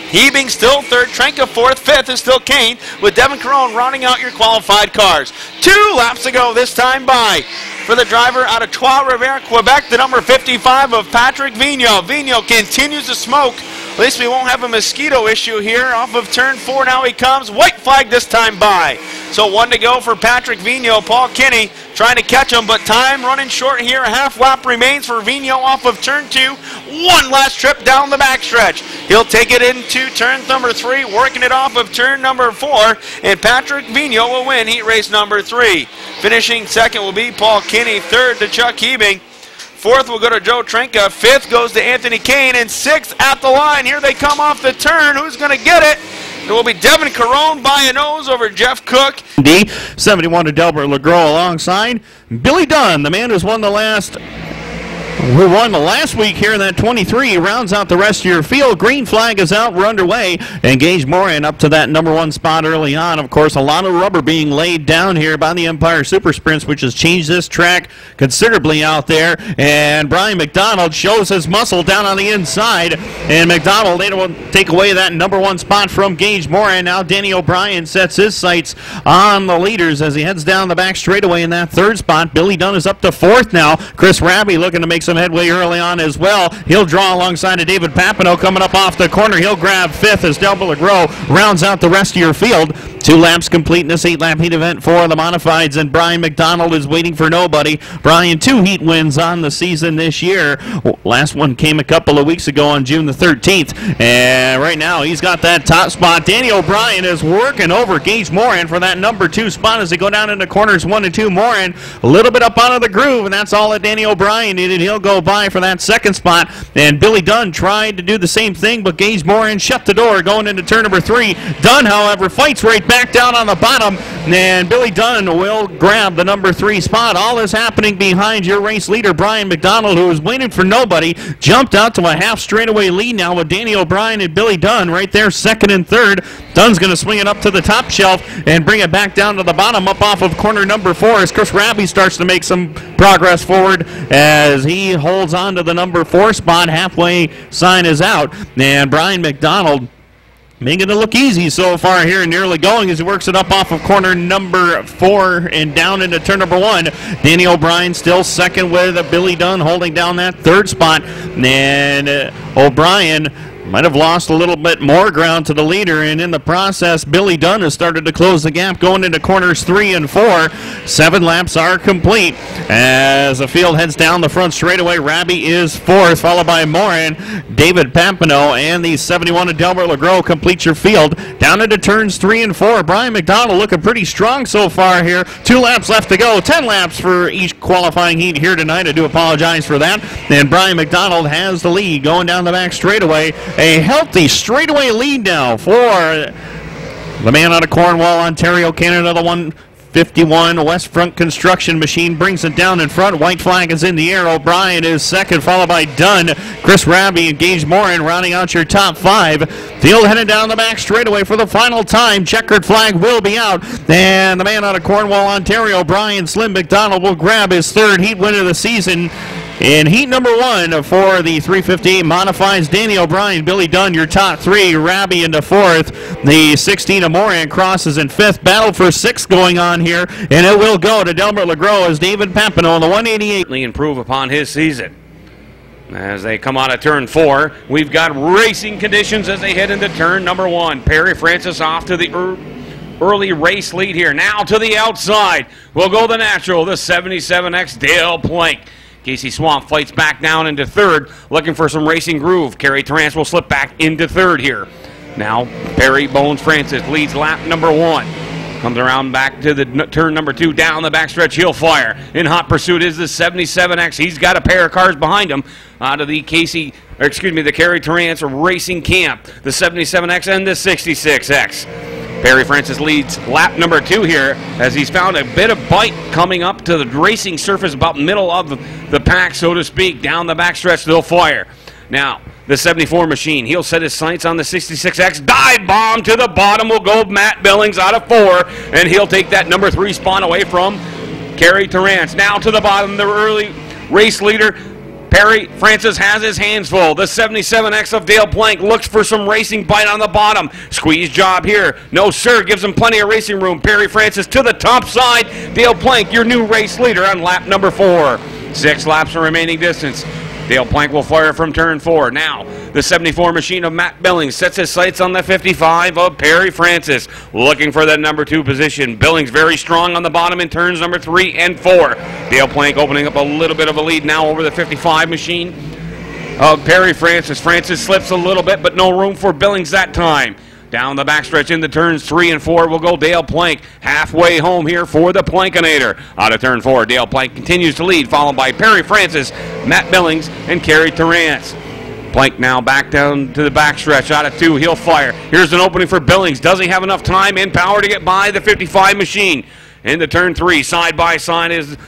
Hebing still 3rd, Trenka 4th, 5th is still Kane, with Devin Caron rounding out your qualified cars. 2 laps to go this time by for the driver out of Trois-Rivières, Quebec, the number 55 of Patrick Vigneault. Vigneault continues to smoke. At least we won't have a mosquito issue here. Off of turn 4 now he comes. White flag this time by. So 1 to go for Patrick Vigneault. Paul Kinney trying to catch him, but time running short here. A half lap remains for Vigneault off of turn 2. 1 last trip down the backstretch. He'll take it into turn number 3, working it off of turn number 4, and Patrick Vigneault will win heat race number 3. Finishing 2nd will be Paul Kinney, 3rd to Chuck Hebing. 4th will go to Joe Trenka. 5th goes to Anthony Kane. And 6th at the line. Here they come off the turn. Who's going to get it? It will be Devin Caron by a nose over Jeff Cook. D 71 to Delbert LeGros alongside Billy Dunn, the man who won the last week here in that 23. Rounds out the rest of your field. Green flag is out. We're underway. And Gage Moran up to that number 1 spot early on. Of course, a lot of rubber being laid down here by the Empire Super Sprints, which has changed this track considerably out there. And Brian McDonald shows his muscle down on the inside. And McDonald able to take away that number 1 spot from Gage Moran. Now Danny O'Brien sets his sights on the leaders as he heads down the back straightaway in that 3rd spot. Billy Dunn is up to 4th now. Chris Raby looking to make some headway early on as well. He'll draw alongside of David Papineau coming up off the corner. He'll grab 5th as Delbert LeGros rounds out the rest of your field. 2 laps complete in this 8-lap heat event for the Modifieds, and Brian McDonald is waiting for nobody. Brian, 2 heat wins on the season this year. Last one came a couple of weeks ago on June the 13th, and right now he's got that top spot. Danny O'Brien is working over Gage Moran for that number 2 spot as they go down into corners 1 and 2. Moran a little bit up out of the groove, and that's all that Danny O'Brien needed. He'll go by for that 2nd spot, and Billy Dunn tried to do the same thing, but Gage Moran shut the door going into turn number 3. Dunn, however, fights right back down on the bottom, and Billy Dunn will grab the number 3 spot. All is happening behind your race leader, Brian McDonald, who was waiting for nobody. Jumped out to a half straightaway lead now with Danny O'Brien and Billy Dunn right there, second and third. Dunn's going to swing it up to the top shelf and bring it back down to the bottom, up off of corner number 4 as Chris Raby starts to make some progress forward as he holds on to the number 4 spot. Halfway sign is out, and Brian McDonald making it look easy so far here and nearly going as he works it up off of corner number 4 and down into turn number 1. Danny O'Brien still second with Billy Dunn holding down that 3rd spot. And O'Brien might have lost a little bit more ground to the leader, and in the process, Billy Dunn has started to close the gap going into corners 3 and 4. 7 laps are complete as the field heads down the front straightaway. Raby is 4th, followed by Morin, David Pampano, and the 71 of Delbert LeGros complete your field. Down into turns 3 and 4. Brian McDonald looking pretty strong so far here. 2 laps left to go. 10 laps for each qualifying heat here tonight. I do apologize for that. And Brian McDonald has the lead going down the back straightaway. A healthy straightaway lead now for the man out of Cornwall, Ontario, Canada, the 151 West Front Construction Machine brings it down in front. White flag is in the air. O'Brien is second, followed by Dunn. Chris Raby and Gage Morin rounding out your top 5. Field headed down the back straightaway for the final time. Checkered flag will be out. And the man out of Cornwall, Ontario, Brian Slim McDonald, will grab his 3rd heat win of the season. In heat number 1 for the 358 modifieds, Danny O'Brien, Billy Dunn, your top 3. Raby into 4th. The 16 of Moran crosses in 5th. Battle for 6th going on here, and it will go to Delbert LeGros as David Pampano on the 188. Improve upon his season. As they come out of turn 4, we've got racing conditions as they head into turn number 1. Perry Francis off to the early race lead here. Now to the outside will go the natural, the 77X Dale Plank. Casey Swamp fights back down into 3rd, looking for some racing groove. Kerry Terrance will slip back into 3rd here. Now, Perry Bones Francis leads lap number 1. Comes around back to the turn number 2, down the backstretch, he'll fire. In hot pursuit is the 77X. He's got a pair of cars behind him out of the Kerry Terrance Racing Camp, the 77X and the 66X. Perry Francis leads lap number 2 here as he's found a bit of bite coming up to the racing surface about middle of the pack, so to speak. Down the backstretch, they'll fire. Now, the 74 machine, he'll set his sights on the 66X. Dive bomb to the bottom will go Matt Billings out of 4, and he'll take that number 3 spot away from Kerry Terrance. Now to the bottom, the early race leader, Perry Francis, has his hands full. The 77X of Dale Plank looks for some racing bite on the bottom. Squeeze job here. No, sir. Gives him plenty of racing room. Perry Francis to the top side. Dale Plank, your new race leader on lap number 4. 6 laps of remaining distance. Dale Plank will fire from turn 4. Now, the 74 machine of Matt Billings sets his sights on the 55 of Perry Francis, looking for that number 2 position. Billings very strong on the bottom in turns number 3 and 4. Dale Plank opening up a little bit of a lead now over the 55 machine of Perry Francis. Francis slips a little bit, but no room for Billings that time. Down the backstretch into turns 3 and 4 will go Dale Plank. Halfway home here for the Plankinator. Out of turn 4, Dale Plank continues to lead, followed by Perry Francis, Matt Billings, and Kerry Terrance. Plank now back down to the backstretch. Out of 2, he'll fire. Here's an opening for Billings. Does he have enough time and power to get by the 55 machine? Into turn 3, side by side is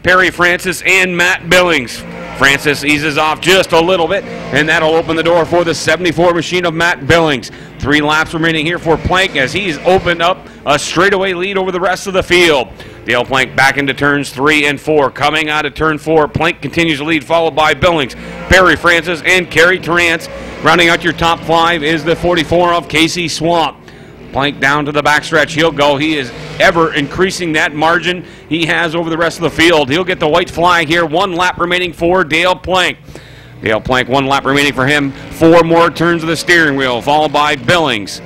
Perry Francis and Matt Billings. Francis eases off just a little bit, and that'll open the door for the 74 machine of Matt Billings. 3 laps remaining here for Plank as he's opened up a straightaway lead over the rest of the field. Dale Plank back into turns 3 and 4. Coming out of turn 4, Plank continues to lead, followed by Billings, Perry Francis, and Kerry Terrance. Rounding out your top 5 is the 44 of Casey Swamp. Plank down to the backstretch. He'll go. He is ever increasing that margin he has over the rest of the field. He'll get the white flag here. 1 lap remaining for Dale Plank. Dale Plank, 1 lap remaining for him. 4 more turns of the steering wheel, followed by Billings,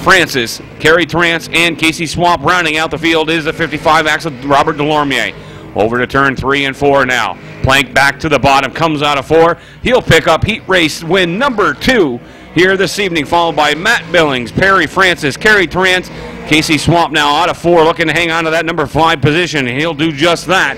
Francis, Kerry Terrance, and Casey Swamp. Rounding out the field is the 55X of Robert Delormier. Over to turn 3 and 4 now. Plank back to the bottom, comes out of 4. He'll pick up heat race win number 2 here this evening, followed by Matt Billings, Perry Francis, Kerry Terrance, Casey Swamp now out of 4, looking to hang on to that number 5 position. He'll do just that.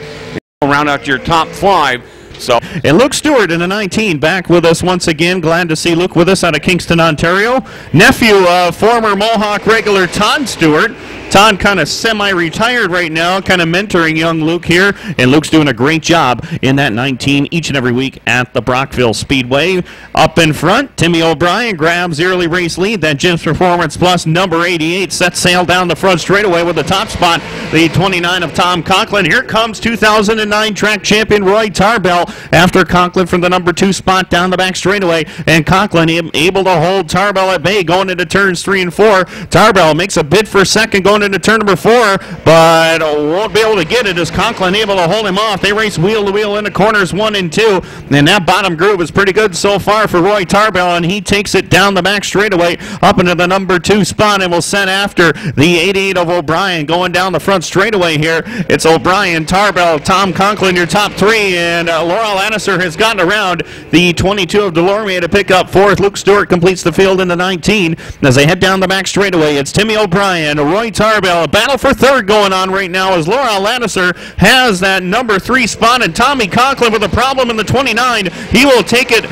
He'll round out your top 5 So, and Luke Stewart in the 19 back with us once again. Glad to see Luke with us out of Kingston, Ontario. Nephew of former Mohawk regular Todd Stewart. Todd kind of semi-retired right now, kind of mentoring young Luke here, and Luke's doing a great job in that 19 each and every week at the Brockville Speedway. Up in front, Timmy O'Brien grabs the early race lead. That Jim's Performance Plus number 88 sets sail down the front straightaway with the top spot, the 29 of Tom Conklin. Here comes 2009 track champion Roy Tarbell after Conklin from the number 2 spot down the back straightaway, and Conklin able to hold Tarbell at bay going into turns 3 and 4. Tarbell makes a bid for second going into turn number 4, but won't be able to get it as Conklin able to hold him off. They race wheel to wheel into corners 1 and 2, and that bottom groove is pretty good so far for Roy Tarbell, and he takes it down the back straightaway up into the number 2 spot and will set after the 88 of O'Brien going down the front straightaway here. It's O'Brien, Tarbell, Tom Conklin, your top 3, and Laurel Anniser has gotten around the 22 of Delorme to pick up 4th. Luke Stewart completes the field in the 19 as they head down the back straightaway. It's Timmy O'Brien, Roy Tarbell, a battle for 3rd going on right now as Laurel Anniser has that number 3 spot, and Tommy Conklin with a problem in the 29. He will take it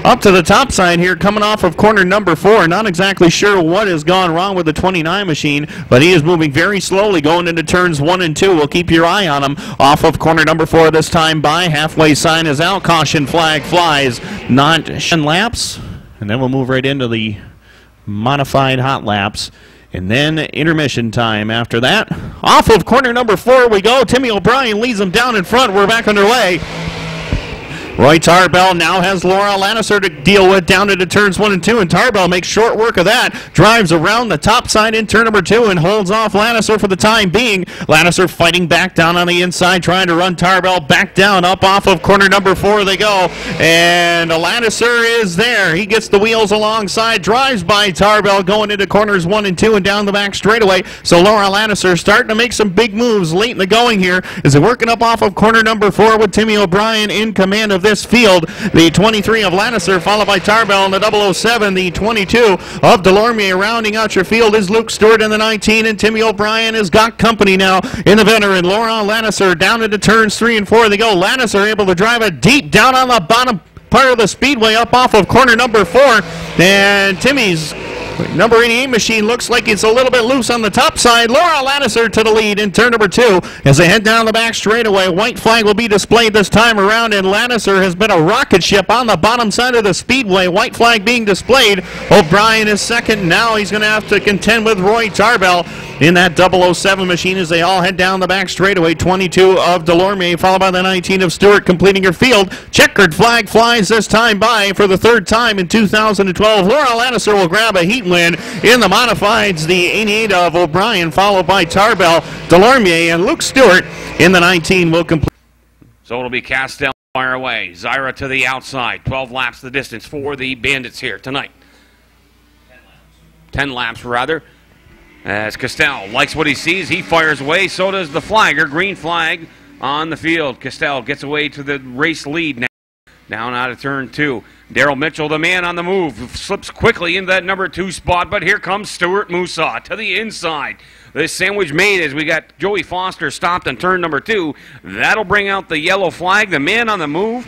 up to the top side here, coming off of corner number 4. Not exactly sure what has gone wrong with the 29 machine, but he is moving very slowly going into turns 1 and 2. We'll keep your eye on him off of corner number 4 this time by. Halfway sign is out. Caution flag flies. Not 10 laps. And then we'll move right into the modified hot laps. And then intermission time after that. Off of corner number 4 we go. Timmy O'Brien leads them down in front. We're back underway. Roy Tarbell now has Laurel Anniser to deal with down into turns 1 and 2, and Tarbell makes short work of that. Drives around the top side in turn number 2 and holds off Lannister for the time being. Lannister fighting back down on the inside, trying to run Tarbell back down. Up off of corner number 4 they go, and Lannister is there. He gets the wheels alongside, drives by Tarbell going into corners 1 and 2 and down the back straightaway. So Laurel Lannister starting to make some big moves late in the going here as they're working up off of corner number 4 with Timmy O'Brien in command of this field. The 23 of Lannister followed by Tarbell in the 007. The 22 of Delorme rounding out your field is Luke Stewart in the 19, and Timmy O'Brien has got company now in the veteran Laurel Lannister down into turns 3 and 4 they go. Lannister able to drive it deep down on the bottom part of the speedway up off of corner number 4, and Timmy's number 88 machine looks like it's a little bit loose on the top side. Laurel Lannister to the lead in turn number 2 as they head down the back straightaway. White flag will be displayed this time around, and Lannister has been a rocket ship on the bottom side of the speedway. White flag being displayed. O'Brien is second. Now he's going to have to contend with Roy Tarbell in that 007 machine as they all head down the back straightaway. 22 of Delorme followed by the 19 of Stewart completing your field. Checkered flag flies this time by for the 3rd time in 2012. Laurel Lannister will grab a heat win in the modifieds. The 88 of O'Brien followed by Tarbell, Delorme, and Luke Stewart in the 19 will complete. So it'll be Castell fire away. Zyra to the outside. 12 laps the distance for the Bandits here tonight. 10 laps rather. As Castell likes what he sees, he fires away. So does the flagger. Green flag on the field. Castell gets away to the race lead now. Down out of turn 2. Daryl Mitchell, the man on the move, slips quickly into that number 2 spot, but here comes Stuart Musa to the inside. This sandwich made as we got Joey Foster stopped on turn number 2. That'll bring out the yellow flag. The man on the move.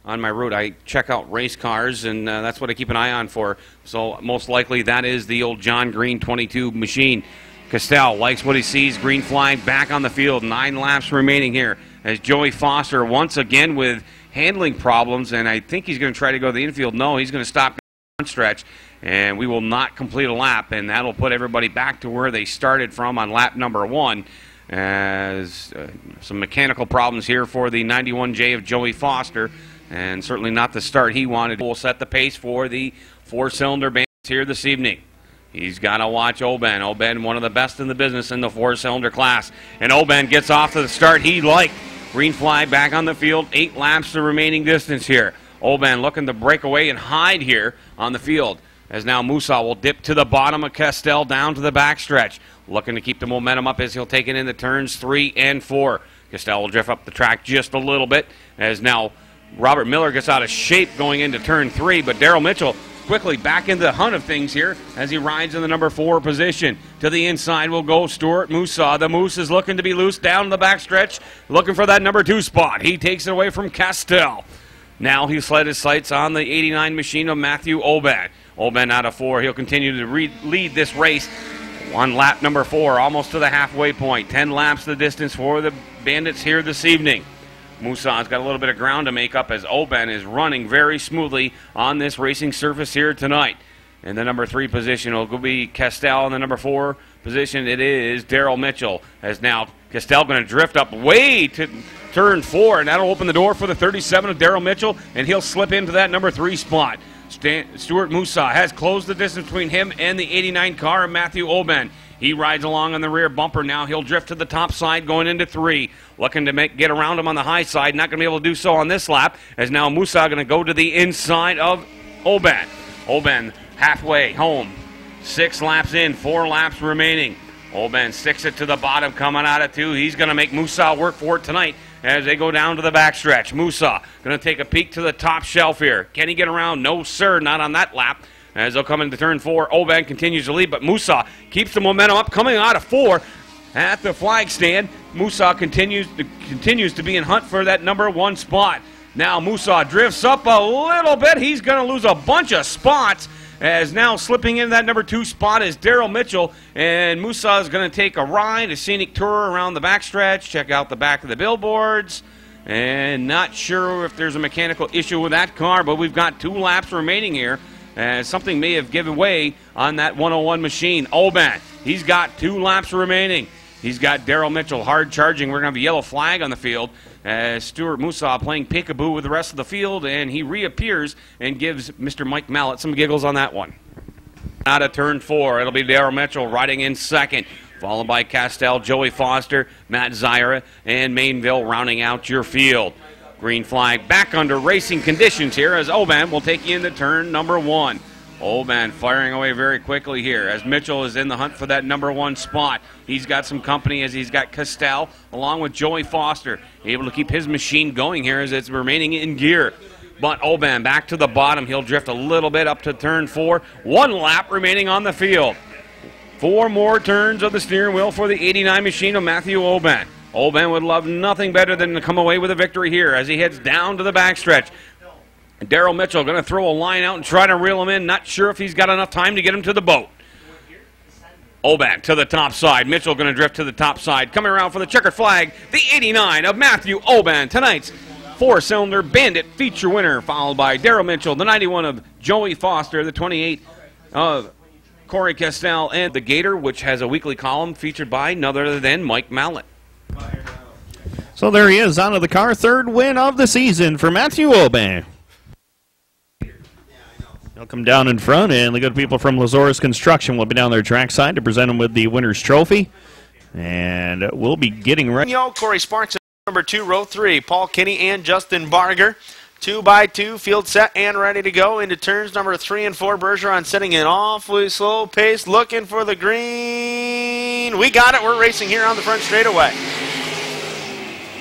On my route, I check out race cars, and that's what I keep an eye on for. So most likely that is the old John Green 22 machine. Castell likes what he sees. Green flag back on the field. 9 laps remaining here as Joey Foster once again with handling problems, and I think he's going to try to go to the infield. No, he's going to stop on stretch, and we will not complete a lap, and that'll put everybody back to where they started from on lap number 1. As some mechanical problems here for the 91J of Joey Foster, and certainly not the start he wanted. Will set the pace for the 4-cylinder Bandits here this evening. He's got to watch Oben. Oben, one of the best in the business in the 4-cylinder class, and Oben gets off to the start he liked. Green flag back on the field. 8 laps the remaining distance here. Oben looking to break away and hide here on the field. As now Musa will dip to the bottom of Castell down to the backstretch. Looking to keep the momentum up as he'll take it into turns 3 and 4. Castell will drift up the track just a little bit as now Robert Miller gets out of shape going into turn 3. But Daryl Mitchell quickly back into the hunt of things here as he rides in the number 4 position. To the inside will go Stuart Musa. The Moose is looking to be loose down the backstretch, looking for that number 2 spot. He takes it away from Castell. Now he's set his sights on the 89 machine of Matthew Oban. Oban out of 4. He'll continue to lead this race on lap number 4, almost to the halfway point. 10 laps the distance for the Bandits here this evening. Musa's got a little bit of ground to make up as Oban is running very smoothly on this racing surface here tonight. In the number 3 position will be Castell. In the number 4 position, it is Daryl Mitchell. As now Castell going to drift up way to turn 4, and that'll open the door for the 37 of Daryl Mitchell, and he'll slip into that number 3 spot. Stuart Musa has closed the distance between him and the 89 car of Matthew Oban. He rides along on the rear bumper now. He'll drift to the top side going into 3. Looking to get around him on the high side. Not going to be able to do so on this lap, as now Musa going to go to the inside of Oban. Oban halfway home. 6 laps in, 4 laps remaining. Oban sticks it to the bottom coming out of 2. He's going to make Musa work for it tonight as they go down to the backstretch. Musa going to take a peek to the top shelf here. Can he get around? No, sir, not on that lap. As they'll come into turn 4, Oban continues to lead, but Musa keeps the momentum up, coming out of 4 at the flag stand. Musa continues to be in hunt for that number 1 spot. Now Musa drifts up a little bit. He's going to lose a bunch of spots, as now slipping into that number 2 spot is Daryl Mitchell, and Musa is going to take a ride, a scenic tour around the backstretch, check out the back of the billboards, and not sure if there's a mechanical issue with that car, but we've got 2 laps remaining here. Something may have given way on that 101 machine. Oban, he's got 2 laps remaining. He's got Daryl Mitchell hard charging. We're going to have a yellow flag on the field. Stuart Musa playing peekaboo with the rest of the field, and he reappears and gives Mr. Mike Mallett some giggles on that one. Out of turn 4, it'll be Daryl Mitchell riding in second, followed by Castell, Joey Foster, Matt Zyra, and Mainville rounding out your field. Green flag back under racing conditions here as Oban will take you into turn number 1. Oban firing away very quickly here as Mitchell is in the hunt for that number 1 spot. He's got some company as he's got Castell along with Joey Foster, able to keep his machine going here as it's remaining in gear. But Oban back to the bottom. He'll drift a little bit up to turn 4. 1 lap remaining on the field. 4 more turns of the steering wheel for the 89 machine of Matthew Oban. Oban would love nothing better than to come away with a victory here as he heads down to the backstretch. Daryl Mitchell going to throw a line out and try to reel him in. Not sure if he's got enough time to get him to the boat. Oban to the top side. Mitchell going to drift to the top side. Coming around for the checkered flag, the 89 of Matthew Oban, tonight's 4-cylinder Bandit feature winner, followed by Daryl Mitchell, the 91 of Joey Foster, the 28 of Corey Castell, and the Gator, which has a weekly column featured by none other than Mike Mallett. So there he is, onto the car. 3rd win of the season for Matthew Oban. He'll come down in front, and the good people from Lazorus Construction will be down there trackside to present him with the winner's trophy. And we'll be getting ready. Corey Sparks, number 2, row 3. Paul Kinney and Justin Barger. 2 by 2, field set and ready to go into turns number 3 and 4. Bergeron setting an awfully slow pace, looking for the green. We got it. We're racing here on the front straightaway.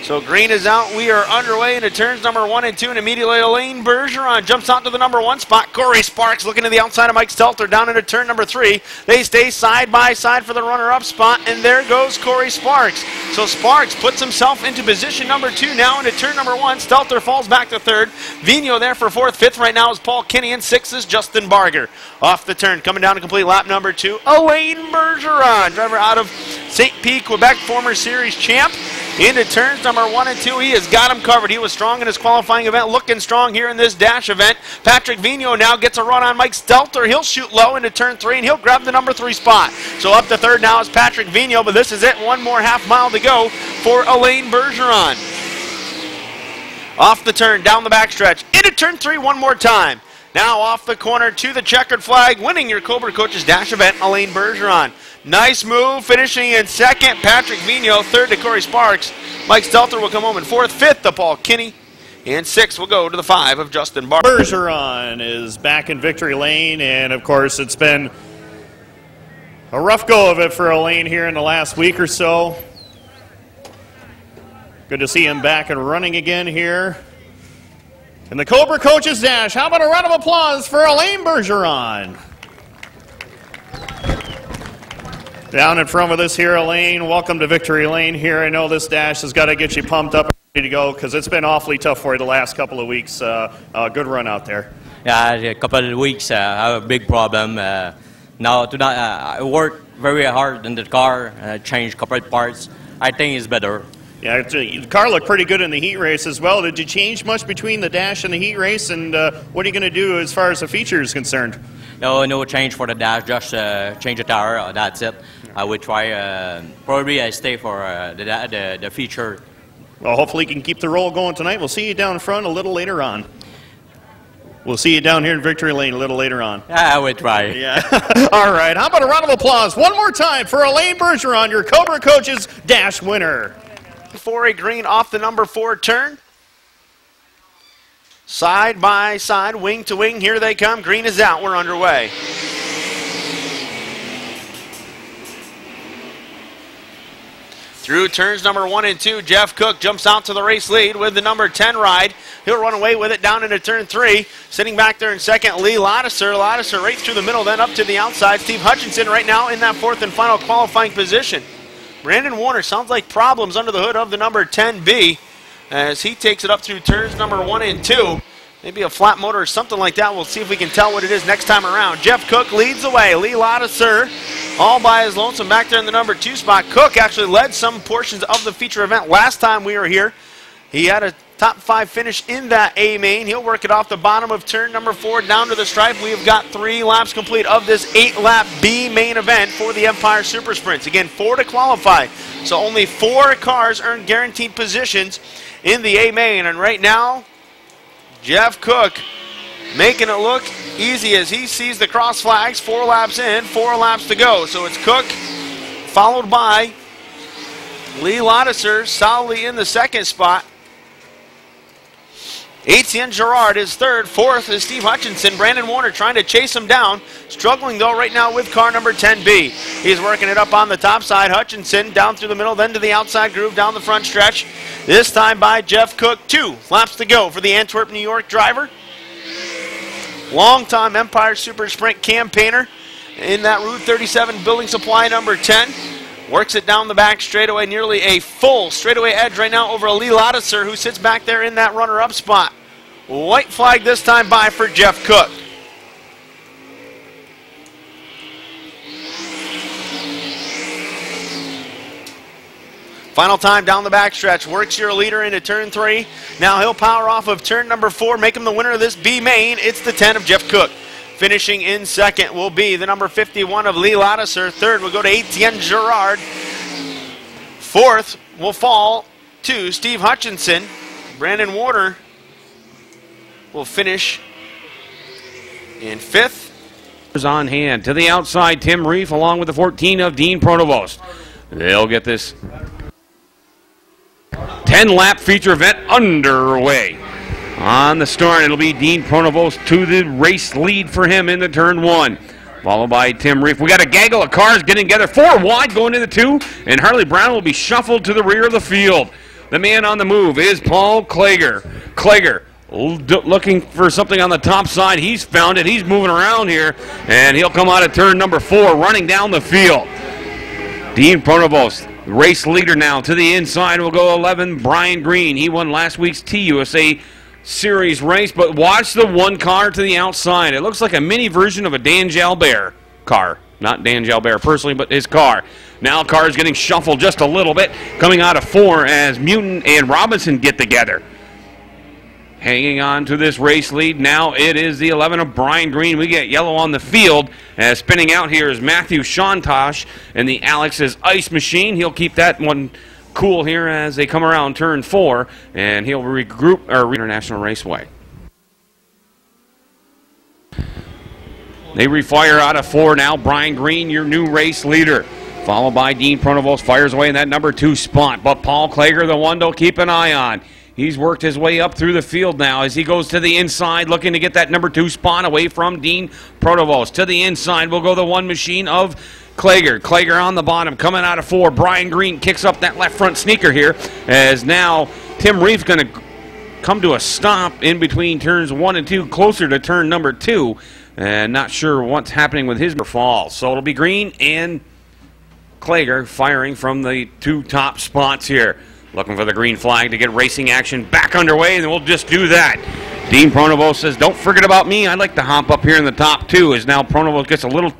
So green is out. We are underway into turns number 1 and 2, and immediately Elaine Bergeron jumps out to the number 1 spot. Corey Sparks looking to the outside of Mike Stelter down into turn number 3. They stay side by side for the runner-up spot, and there goes Corey Sparks. So Sparks puts himself into position number 2 now into turn number 1. Stelter falls back to 3rd. Vigneault there for 4th. 5th right now is Paul Kinney, and 6th is Justin Barger. Off the turn, coming down to complete lap number 2, Elaine Bergeron, driver out of St. Pie, Quebec, former series champ. Into turns number 1 and 2. He has got him covered. He was strong in his qualifying event, looking strong here in this dash event. Patrick Vigneault now gets a run on Mike Stelter. He'll shoot low into turn 3, and he'll grab the number 3 spot. So up to 3rd now is Patrick Vigneault, but this is it. 1 more half mile to go for Elaine Bergeron. Off the turn, down the backstretch, into turn 3 one more time. Now off the corner to the checkered flag, winning your Cobra Coaches dash event, Elaine Bergeron. Nice move, finishing in 2nd, Patrick Vigneault. 3rd to Corey Sparks. Mike Stelter will come home in 4th. 5th to Paul Kinney. And 6th will go to the 5 of Justin Barger. Bergeron is back in victory lane, and of course it's been a rough go of it for Elaine here in the last week or so. Good to see him back and running again here. And the Cobra Coaches Dash. How about a round of applause for Elaine Bergeron? Down in front with us here, Elaine. Welcome to Victory Lane here. I know this dash has got to get you pumped up and ready to go because it's been awfully tough for you the last couple of weeks. Good run out there. Yeah, a couple of weeks I have a big problem. Now tonight I work very hard in the car, change a couple of parts. I think it's better. Yeah, the car looked pretty good in the heat race as well. Did you change much between the dash and the heat race? And what are you going to do as far as the feature is concerned? No change for the dash, just change the tire, that's it. I would try, probably I stay for the feature. Well, hopefully you can keep the roll going tonight. We'll see you down front a little later on. We'll see you down here in Victory Lane a little later on. I would try. Yeah. All right, how about a round of applause one more time for Elaine Bergeron, your Cobra Coaches Dash winner. For a green off the number 4 turn. Side by side, wing to wing, here they come. Green is out, we're underway. Through turns number 1 and 2, Jeff Cook jumps out to the race lead with the number 10 ride. He'll run away with it down into turn 3. Sitting back there in second, Lee Lattiser. Lattiser right through the middle, then up to the outside. Steve Hutchinson right now in that 4th and final qualifying position. Brandon Warner sounds like problems under the hood of the number 10B as he takes it up through turns number 1 and 2. Maybe a flat motor or something like that. We'll see if we can tell what it is next time around. Jeff Cook leads the way. Lee Lattiser all by his lonesome back there in the number 2 spot. Cook actually led some portions of the feature event last time we were here. He had a top 5 finish in that A main. He'll work it off the bottom of turn number 4 down to the stripe. We have got 3 laps complete of this 8-lap B main event for the Empire Super Sprints. Again, 4 to qualify. So only 4 cars earn guaranteed positions in the A main. And right now, Jeff Cook making it look easy as he sees the cross flags. 4 laps in, 4 laps to go. So it's Cook followed by Lee Lattiser solidly in the 2nd spot. Etienne Girard is 3rd. 4th is Steve Hutchinson. Brandon Warner trying to chase him down. Struggling, though, right now with car number 10B. He's working it up on the top side. Hutchinson down through the middle, then to the outside groove down the front stretch. This time by Jeff Cook. 2 laps to go for the Antwerp, New York driver. Long-time Empire Super Sprint campaigner in that Route 37 building supply number 10. Works it down the back straightaway, nearly a full straightaway edge right now over Lee Lattiser, who sits back there in that runner-up spot. White flag this time by for Jeff Cook. Final time down the backstretch. Works your leader into turn 3. Now he'll power off of turn number 4, make him the winner of this B main. It's the 10 of Jeff Cook. Finishing in 2nd will be the number 51 of Lee Lattiser. 3rd will go to Etienne Girard. 4th will fall to Steve Hutchinson. Brandon Warner will finish in 5th. On hand to the outside, Tim Reef along with the 14 of Dean Pronovost. They'll get this 10-lap feature event underway. On the start, it'll be Dean Pronovost to the race lead for him in the turn 1. Followed by Tim Reef. We got a gaggle of cars getting together. 4 wide going into 2, and Harley Brown will be shuffled to the rear of the field. The man on the move is Paul Klager. Klager looking for something on the top side. He's found it. He's moving around here, and he'll come out of turn number 4, running down the field. Dean Pronovost, race leader now. To the inside will go 11, Brian Green. He won last week's TUSA Series race, but watch the 1 car to the outside. It looks like a mini version of a Dan Jalbert car. Not Dan Jalbert personally, but his car. Now car is getting shuffled just a little bit, coming out of 4 as Mutant and Robinson get together. Hanging on to this race lead. Now it is the 11 of Brian Green. We get yellow on the field. As spinning out here is Matthew Shontosh and the Alex's Ice Machine. He'll keep that one cool here as they come around turn 4, and he'll regroup International Raceway. They refire out of 4 now. Brian Green, your new race leader. Followed by Dean Pronovost, fires away in that number 2 spot. But Paul Klager, the one to keep an eye on. He's worked his way up through the field now as he goes to the inside, looking to get that number 2 spot away from Dean Pronovost. To the inside will go the 1 machine of Klager. Klager on the bottom, coming out of 4. Brian Green kicks up that left front sneaker here, as now Tim Reef going to come to a stop in between turns 1 and 2, closer to turn number 2. And not sure what's happening with his fall. So it'll be Green and Klager firing from the 2 top spots here. Looking for the green flag to get racing action back underway, and we'll just do that. Dean Pronovost says, don't forget about me. I'd like to hop up here in the top 2, as now Pronovost gets a little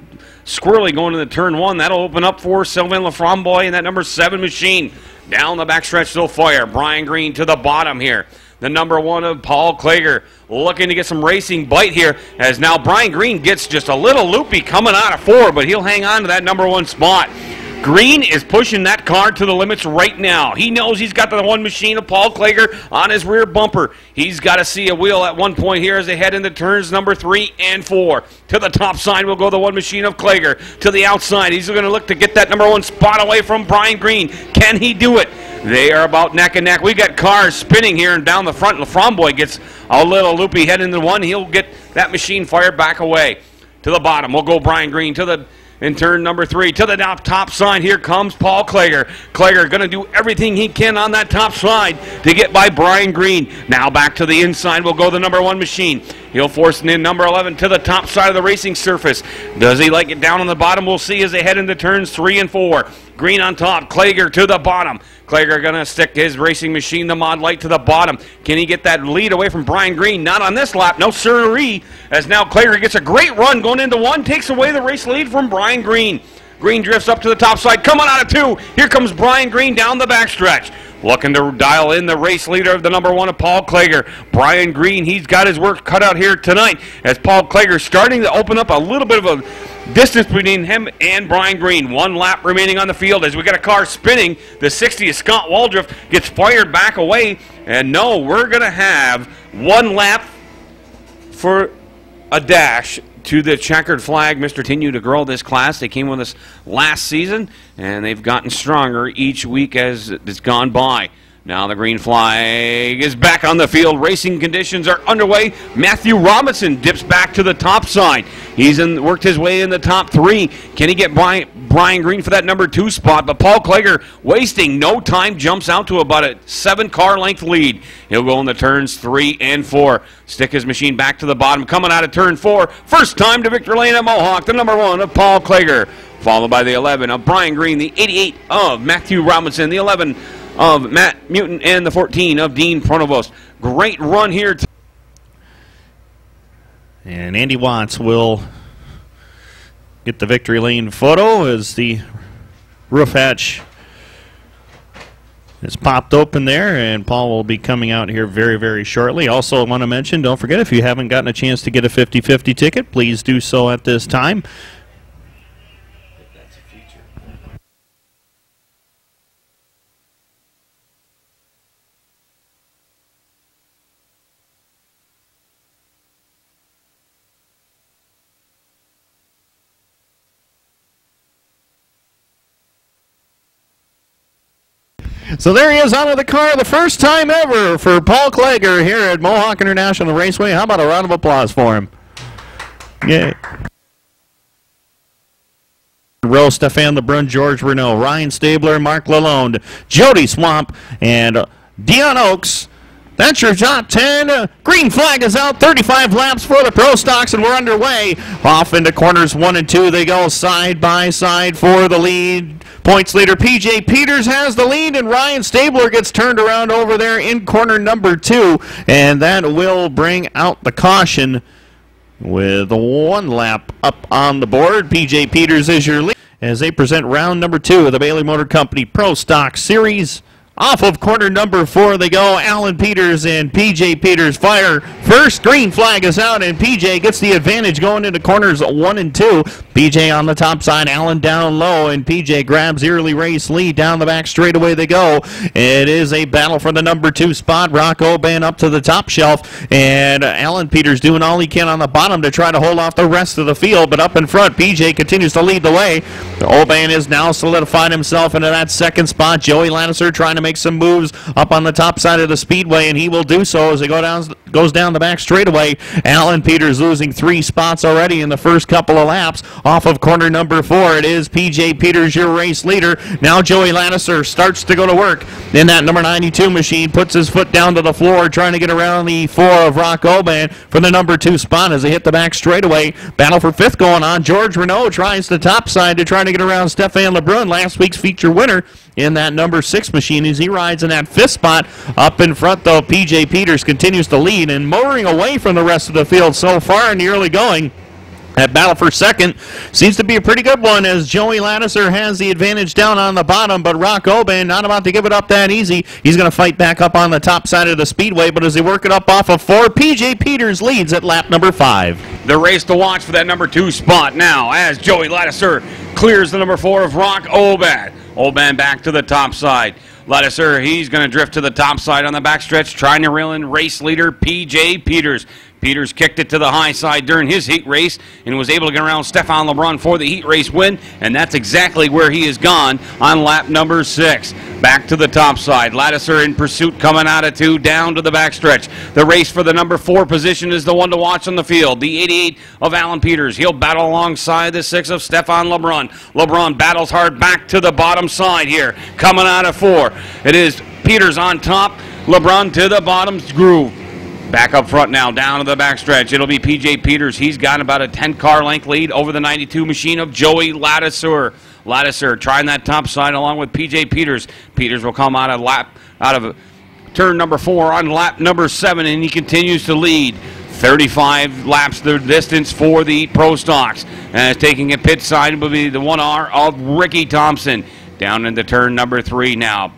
squirrely going into turn 1. That'll open up for Sylvain Laframboise and that number 7 machine. Down the backstretch, they'll fire. Brian Green to the bottom here. The number 1 of Paul Klager looking to get some racing bite here, as now Brian Green gets just a little loopy coming out of 4, but he'll hang on to that number 1 spot. Green is pushing that car to the limits right now. He knows he's got the 1 machine of Paul Klager on his rear bumper. He's got to see a wheel at one point here as they head into turns number 3 and 4. To the top side will go the 1 machine of Klager. To the outside, he's going to look to get that number 1 spot away from Brian Green. Can he do it? They are about neck and neck. We've got cars spinning here and down the front. Laframboise gets a little loopy head into 1. He'll get that machine fired back away. To the bottom will go Brian Green. In turn number 3, to the top side, here comes Paul Klager. Klager going to do everything he can on that top side to get by Brian Green. Now back to the inside will go the number 1 machine. He'll force in number 11 to the top side of the racing surface. Does he like it down on the bottom? We'll see as they head into turns 3 and 4. Green on top, Klager to the bottom. Klager going to stick his racing machine, the Mod Light, to the bottom. Can he get that lead away from Brian Green? Not on this lap. No sirree, as now Klager gets a great run going into 1, takes away the race lead from Brian Green. Green drifts up to the top side, coming out of 2. Here comes Brian Green down the backstretch. Looking to dial in the race leader of the number 1 of Paul Klager. Brian Green, he's got his work cut out here tonight, as Paul Klager starting to open up a little bit of a distance between him and Brian Green. 1 lap remaining on the field as we got a car spinning. The 60 of Scott Waldriff gets fired back away. And no, we're going to have 1 lap for a dash to the checkered flag. Mr. Continue to grow this class. They came with us last season, and they've gotten stronger each week as it's gone by. Now the green flag is back on the field. Racing conditions are underway. Matthew Robinson dips back to the top side. He's worked his way in the top 3. Can he get Brian Green for that number 2 spot? But Paul Klager, wasting no time, jumps out to about a 7-car length lead. He'll go in the turns 3 and 4. Stick his machine back to the bottom. Coming out of turn 4. First time to victory lane at Mohawk. The number 1 of Paul Klager. Followed by the 11 of Brian Green. The 88 of Matthew Robinson. The 11 of Matt Mutin, and the 14 of Dean Pronovost. Great run here. And Andy Watts will get the victory lane photo as the roof hatch is popped open there, and Paul will be coming out here very, very shortly. Also, I want to mention, don't forget, if you haven't gotten a chance to get a 50-50 ticket, please do so at this time. So there he is out of the car, the first time ever for Paul Klager here at Mohawk International Raceway. How about a round of applause for him? Yay. Rowe, Stefan Lebrun, George Renault, Ryan Stabler, Mark Lalonde, Jody Swamp, and Dion Oakes. That's your top 10. Green flag is out. 35 laps for the Pro Stocks, and we're underway. Off into corners 1 and 2. They go side by side for the lead. Points leader PJ Peters has the lead, and Ryan Stabler gets turned around over there in corner number 2. And that will bring out the caution with 1 lap up on the board. PJ Peters is your lead as they present round number 2 of the Bailey Motor Company Pro Stock Series. Off of corner number 4 they go. Alan Peters and PJ Peters fire. First green flag is out, and PJ gets the advantage going into corners 1 and 2. PJ on the top side, Alan down low, and PJ grabs early race lead. Down the back straightaway they go. It is a battle for the number 2 spot. Rock Oban up to the top shelf, and Alan Peters doing all he can on the bottom to try to hold off the rest of the field, but up in front, PJ continues to lead the way. Oban is now solidified himself into that 2nd spot. Joey Lannister trying to make some moves up on the top side of the speedway, and he will do so as he goes down the back straightaway. Alan Peters losing 3 spots already in the first couple of laps. off of corner number 4. It is P.J. Peters, your race leader. Now Joey Lattiser starts to go to work in that number 92 machine, puts his foot down to the floor, trying to get around the 4 of Rock Oban for the number 2 spot as they hit the back straightaway. Battle for 5th going on. George Renault tries the top side to try to get around Stefan Lebrun, last week's feature winner in that number 6 machine as he rides in that 5th spot. Up in front, though, P.J. Peters continues to lead and motoring away from the rest of the field so far in the early going. That battle for second seems to be a pretty good one as Joey Lattiser has the advantage down on the bottom, but Rock Oban not about to give it up that easy. He's going to fight back up on the top side of the speedway, but as they work it up off of 4, P.J. Peters leads at lap number 5. The race to watch for that number 2 spot now as Joey Lattiser clears the number 4 of Rock Oban. Oban back to the top side. Lattiser, he's going to drift to the top side on the backstretch, trying to reel in race leader P.J. Peters. Peters kicked it to the high side during his heat race and was able to get around Stefan Lebrun for the heat race win, and that's exactly where he has gone on lap number 6. Back to the top side. Lattiser in pursuit coming out of 2 down to the backstretch. The race for the number 4 position is the one to watch on the field. The 88 of Alan Peters. He'll battle alongside the 6 of Stefan Lebrun. Lebrun battles hard back to the bottom side here. Coming out of 4. It is Peters on top. Lebrun to the bottom groove. Back up front now, down to the backstretch. It'll be P.J. Peters. He's got about a 10-car length lead over the 92 machine of Joey Lattiser. Lattiser trying that top side along with P.J. Peters. Peters will come out of turn number 4 on lap number 7, and he continues to lead. 35 laps the distance for the Pro Stocks. And taking a pit side will be the 1R of Ricky Thompson. Down into turn number 3 now.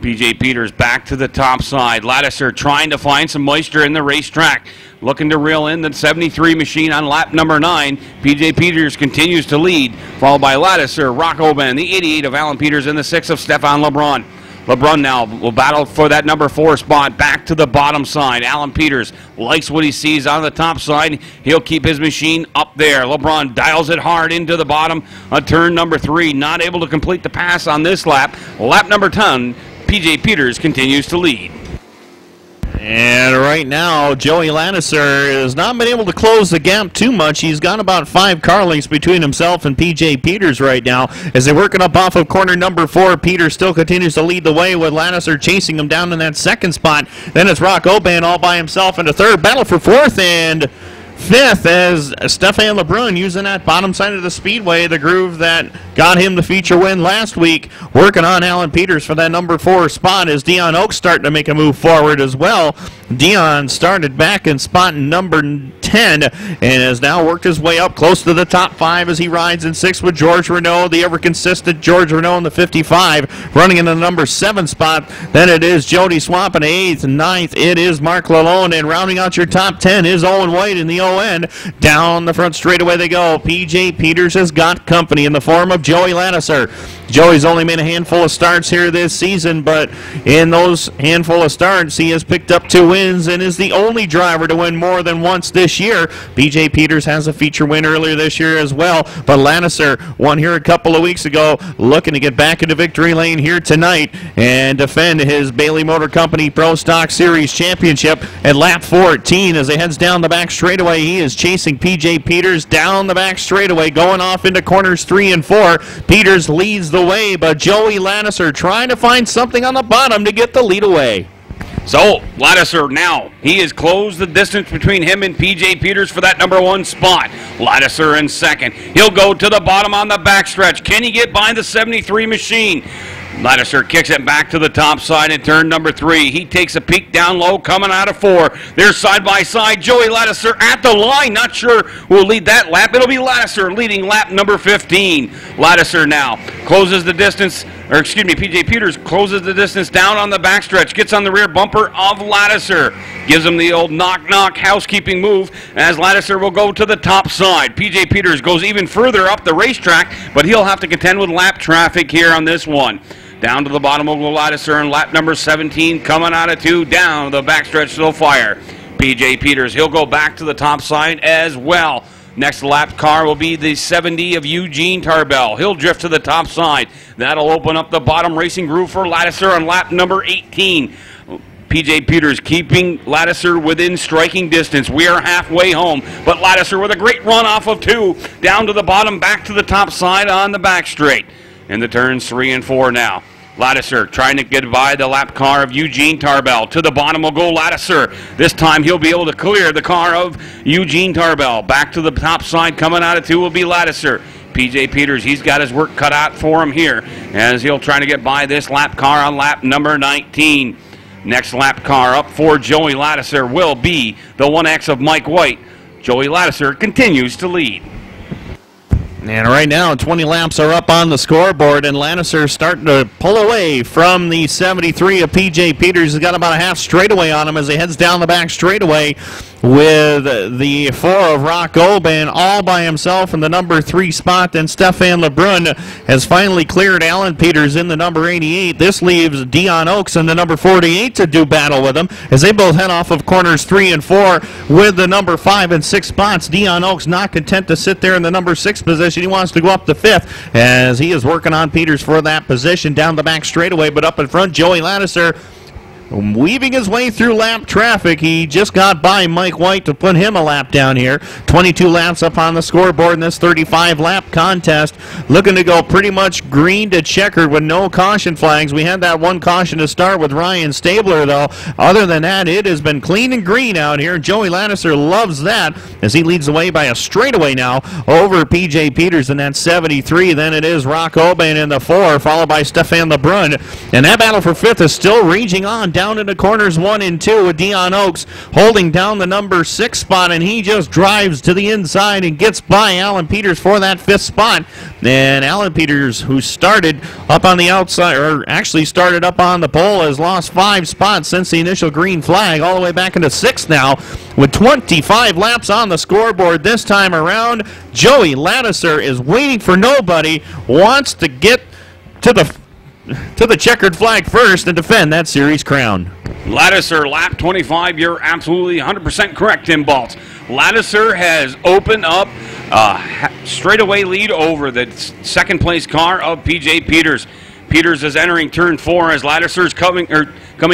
P.J. Peters back to the top side. Lattiser trying to find some moisture in the racetrack. Looking to reel in the 73 machine on lap number 9. P.J. Peters continues to lead, followed by Lattiser, Rock Oban, the 88 of Alan Peters, and the 6 of Stefan Lebrun. Lebrun now will battle for that number 4 spot back to the bottom side. Alan Peters likes what he sees on the top side. He'll keep his machine up there. Lebrun dials it hard into the bottom on turn number 3. Not able to complete the pass on this lap. Lap number 10. P.J. Peters continues to lead. And right now, Joey Lattiser has not been able to close the gap too much. He's got about 5 car lengths between himself and P.J. Peters right now. As they're working up off of corner number 4, Peters still continues to lead the way with Lattiser chasing him down in that 2nd spot. Then it's Rock Oban all by himself into 3rd. Battle for 4th and 5th as Stefan Lebrun using that bottom side of the speedway, the groove that got him the feature win last week. Working on Alan Peters for that number 4 spot as Dion Oaks starting to make a move forward as well. Dion started back in spot number 10 and has now worked his way up close to the top 5 as he rides in 6th with George Renault, the ever-consistent George Renault in the 55, running in the number 7 spot. Then it is Jody Swamp in 8th and 9th. It is Mark Lalonde, and rounding out your top 10 is Owen White in the ON. Down the front straightaway they go. P.J. Peters has got company in the form of Joey Lattiser. Joey's only made a handful of starts here this season, but in those handful of starts, he has picked up 2 wins and is the only driver to win more than once this year. P.J. Peters has a feature win earlier this year as well, but Lattiser won here a couple of weeks ago, looking to get back into victory lane here tonight and defend his Bailey Motor Company Pro Stock Series Championship at lap 14 as he heads down the back straightaway. He is chasing P.J. Peters down the back straightaway, going off into corners 3 and 4. Peters leads the way, but Joey Lattiser trying to find something on the bottom to get the lead away. So, Lattiser now, he has closed the distance between him and P.J. Peters for that number 1 spot. Lattiser in 2nd. He'll go to the bottom on the backstretch. Can he get by the 73 machine? Lattiser kicks it back to the top side in turn number 3. He takes a peek down low, coming out of 4. They're side by side. Joey Lattiser at the line. Not sure who will lead that lap. It'll be Lattiser leading lap number 15. Lattiser now closes the distance, or excuse me, P.J. Peters closes the distance down on the backstretch. Gets on the rear bumper of Lattiser. Gives him the old knock-knock housekeeping move as Lattiser will go to the top side. P.J. Peters goes even further up the racetrack, but he'll have to contend with lap traffic here on this one. Down to the bottom of Lattiser in lap number 17, coming out of 2, down the backstretch to the fire. P.J. Peters, he'll go back to the top side as well. Next lap car will be the 70 of Eugene Tarbell. He'll drift to the top side. That'll open up the bottom racing groove for Lattiser on lap number 18. P.J. Peters keeping Lattiser within striking distance. We are halfway home, but Lattiser with a great run off of 2, down to the bottom, back to the top side on the back straight. In the turns 3 and 4 now. Lattiser trying to get by the lap car of Eugene Tarbell. To the bottom will go Lattiser. This time he'll be able to clear the car of Eugene Tarbell. Back to the top side, coming out of 2 will be Lattiser. P.J. Peters, he's got his work cut out for him here as he'll try to get by this lap car on lap number 19. Next lap car up for Joey Lattiser will be the 1X of Mike White. Joey Lattiser continues to lead. And right now, 20 laps are up on the scoreboard, and Lattiser starting to pull away from the 73 of P.J. Peters. He's got about a half straightaway on him as he heads down the back straightaway with the 4 of Rock Oban all by himself in the number 3 spot. Then Stefan Lebrun has finally cleared Alan Peters in the number 88. This leaves Dion Oaks in the number 48 to do battle with him as they both head off of corners 3 and 4 with the number 5 and 6 spots. Dion Oaks not content to sit there in the number 6 position. He wants to go up to 5th as he is working on Peters for that position down the back straightaway. But up in front, Joey Lattiser weaving his way through lap traffic. He just got by Mike White to put him a lap down here. 22 laps up on the scoreboard in this 35-lap contest. Looking to go pretty much green to checkered with no caution flags. We had that one caution to start with Ryan Stabler, though. Other than that, it has been clean and green out here. Joey Lattiser loves that as he leads the way by a straightaway now over P.J. Peters in that 73. Then it is Rock Oban in the 4, followed by Stefan Lebrun. And that battle for 5th is still raging on down into corners 1 and 2 with Dion Oaks holding down the number 6 spot, and he just drives to the inside and gets by Alan Peters for that 5th spot. And Alan Peters, who started up on the outside, or actually started up on the pole, has lost 5 spots since the initial green flag, all the way back into 6th now with 25 laps on the scoreboard this time around. Joey Lattiser is waiting for nobody, wants to get to the checkered flag first and defend that series crown. Lattiser, lap 25. You're absolutely 100% correct, Tim Baltz. Lattiser has opened up a straightaway lead over the second place car of P.J. Peters. Peters is entering turn 4 as Lattiser's coming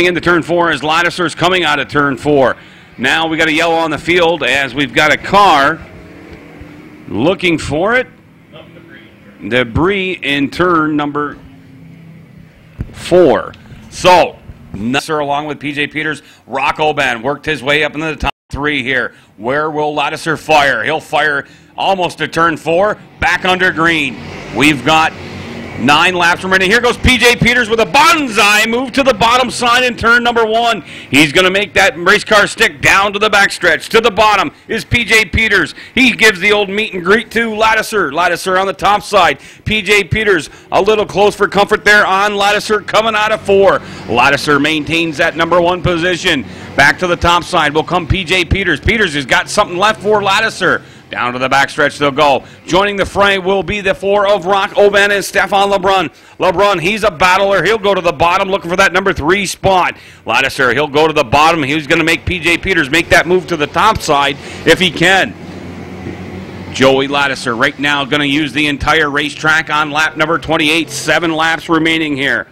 into turn 4 as Lattiser's coming out of turn 4. Now we got a yellow on the field as we've got a car looking for it. Debris in turn number 4. So, Lattiser along with P.J. Peters, Rock Oban worked his way up into the top 3 here. Where will Lattiser fire? He'll fire almost to turn 4, back under green. We've got 9 laps remaining. Here goes P.J. Peters with a bonsai move to the bottom side in turn number 1. He's going to make that race car stick down to the backstretch. To the bottom is P.J. Peters. He gives the old meet and greet to Lattiser. Lattiser on the top side. P.J. Peters a little close for comfort there on Lattiser coming out of 4. Lattiser maintains that number 1 position. Back to the top side will come P.J. Peters. Peters has got something left for Lattiser. Down to the backstretch they'll go. Joining the fray will be the 4 of Rock Oban and Stefan Lebrun. Lebrun, he's a battler. He'll go to the bottom looking for that number 3 spot. Lattiser, he'll go to the bottom. He's going to make P.J. Peters make that move to the top side if he can. Joey Lattiser right now going to use the entire racetrack on lap number 28. 7 laps remaining here.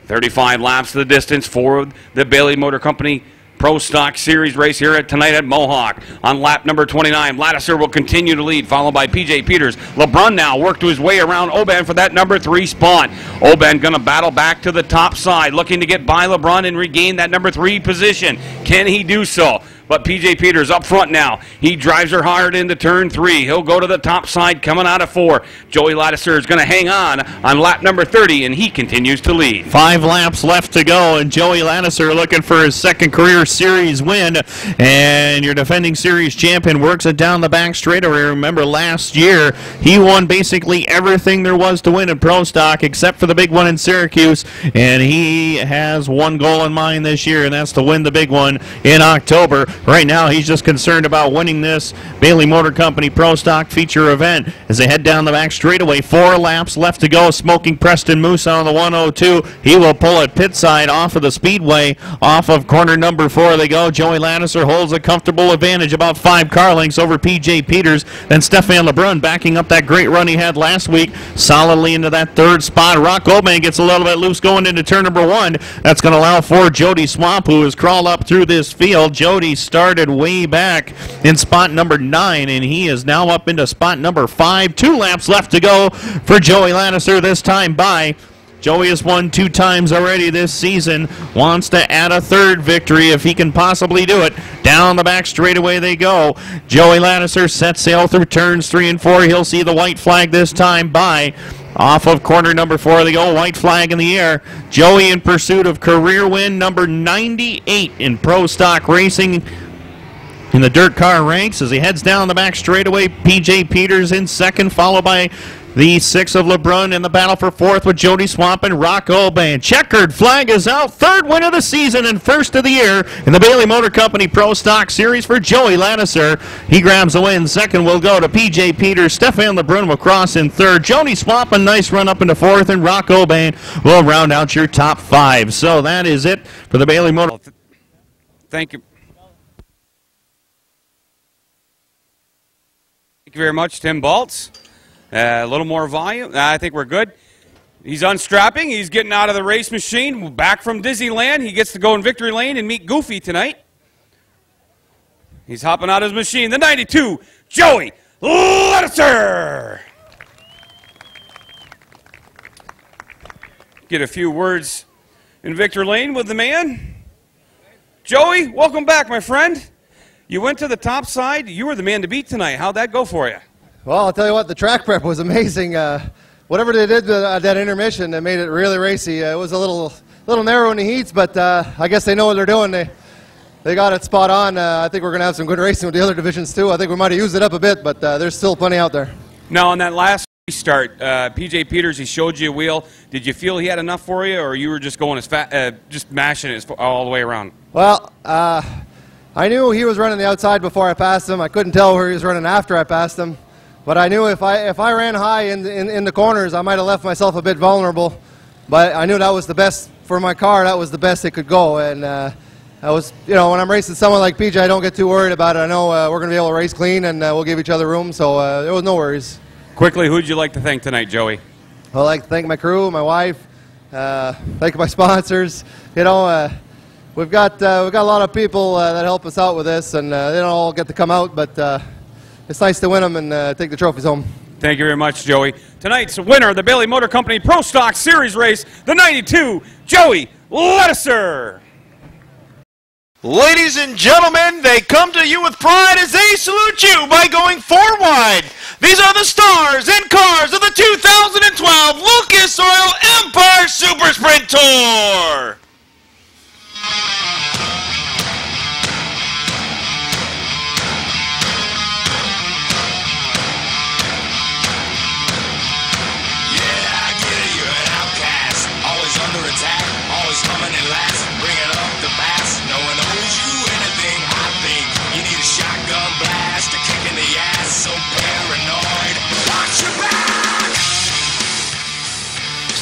35 laps the distance for the Bailey Motor Company Pro Stock Series race here tonight at Mohawk. On lap number 29, Lattiser will continue to lead, followed by P.J. Peters. Lebrun now worked his way around Oban for that number 3 spot. Oban going to battle back to the top side, looking to get by Lebrun and regain that number 3 position. Can he do so? But P.J. Peters up front now. He drives her hard into turn 3. He'll go to the top side coming out of 4. Joey Lattiser is going to hang on lap number 30, and he continues to lead. 5 laps left to go, and Joey Lattiser looking for his second career series win. And your defending series champion works it down the back straightaway. Remember, last year, he won basically everything there was to win in Pro Stock except for the big one in Syracuse. And he has one goal in mind this year, and that's to win the big one in October. Right now, he's just concerned about winning this Bailey Motor Company Pro Stock feature event as they head down the back straightaway. 4 laps left to go. Smoking Preston Moose on the 102. He will pull it pit side off of the speedway. Off of corner number 4 they go. Joey Lannister holds a comfortable advantage, about 5 car lengths over P.J. Peters. Then Stefan LeBrun backing up that great run he had last week, solidly into that 3rd spot. Rock Goldman gets a little bit loose going into turn number 1. That's going to allow for Jody Swamp, who has crawled up through this field. Jody started way back in spot number 9, and he is now up into spot number 5. 2 laps left to go for Joey Lannister, this time by. Joey has won 2 times already this season, wants to add a 3rd victory if he can possibly do it. Down the back straightaway they go. Joey Lannister sets sail through turns 3 and 4. He'll see the white flag this time by. Off of corner number 4 they go, white flag in the air. Joey in pursuit of career win number 98 in Pro Stock Racing in the dirt car ranks as he heads down the back straightaway. P.J. Peters in 2nd, followed by the 6 of LeBrun in the battle for 4th with Jody Swamp and Rock Olban. Checkered flag is out. 3rd win of the season and 1st of the year in the Bailey Motor Company Pro Stock Series for Joey Lannister. He grabs the win. 2nd will go to P.J. Peters. Stefan LeBrun will cross in 3rd. Jody Swamp a nice run up into 4th, and Rock Olban will round out your top 5. So that is it for the Bailey Motor. Thank you. Thank you very much, Tim Baltz. A little more volume. I think we're good. He's unstrapping. He's getting out of the race machine. Back from Disneyland. He gets to go in victory lane and meet Goofy tonight. He's hopping out of his machine. The 92, Joey Lannister. Get a few words in victory lane with the man. Joey, welcome back, my friend. You went to the top side. You were the man to beat tonight. How'd that go for you? Well, I'll tell you what, the track prep was amazing. Whatever they did at that intermission, they made it really racy. It was a little narrow in the heats, but I guess they know what they're doing. They got it spot on. I think we're going to have some good racing with the other divisions, too. I think we might have used it up a bit, but there's still plenty out there. Now, on that last start, P.J. Peters, he showed you a wheel. Did you feel he had enough for you, or you were just going as just mashing it all the way around? Well, I knew he was running the outside before I passed him. I couldn't tell where he was running after I passed him. But I knew if I ran high in the corners, I might have left myself a bit vulnerable. But I knew that was the best for my car. That was the best it could go. And I was, when I'm racing someone like PJ, I don't get too worried about it. I know we're going to be able to race clean, and we'll give each other room. So there was no worries. Quickly, who'd you like to thank tonight, Joey? I'd like to thank my crew, my wife, thank my sponsors. We've got a lot of people that help us out with this, and they don't all get to come out, but. It's nice to win them and take the trophies home. Thank you very much, Joey. Tonight's winner of the Bailey Motor Company Pro Stock Series race, the 92, Joey Lannister. Ladies and gentlemen, they come to you with pride as they salute you by going 4 wide. These are the stars and cars of the 2012 Lucas Oil Empire Super Sprint Tour.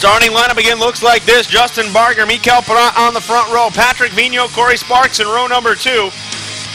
Starting lineup again looks like this. Justin Barger, Mikael Perrant on the front row. Patrick Vigneault, Corey Sparks in row number 2.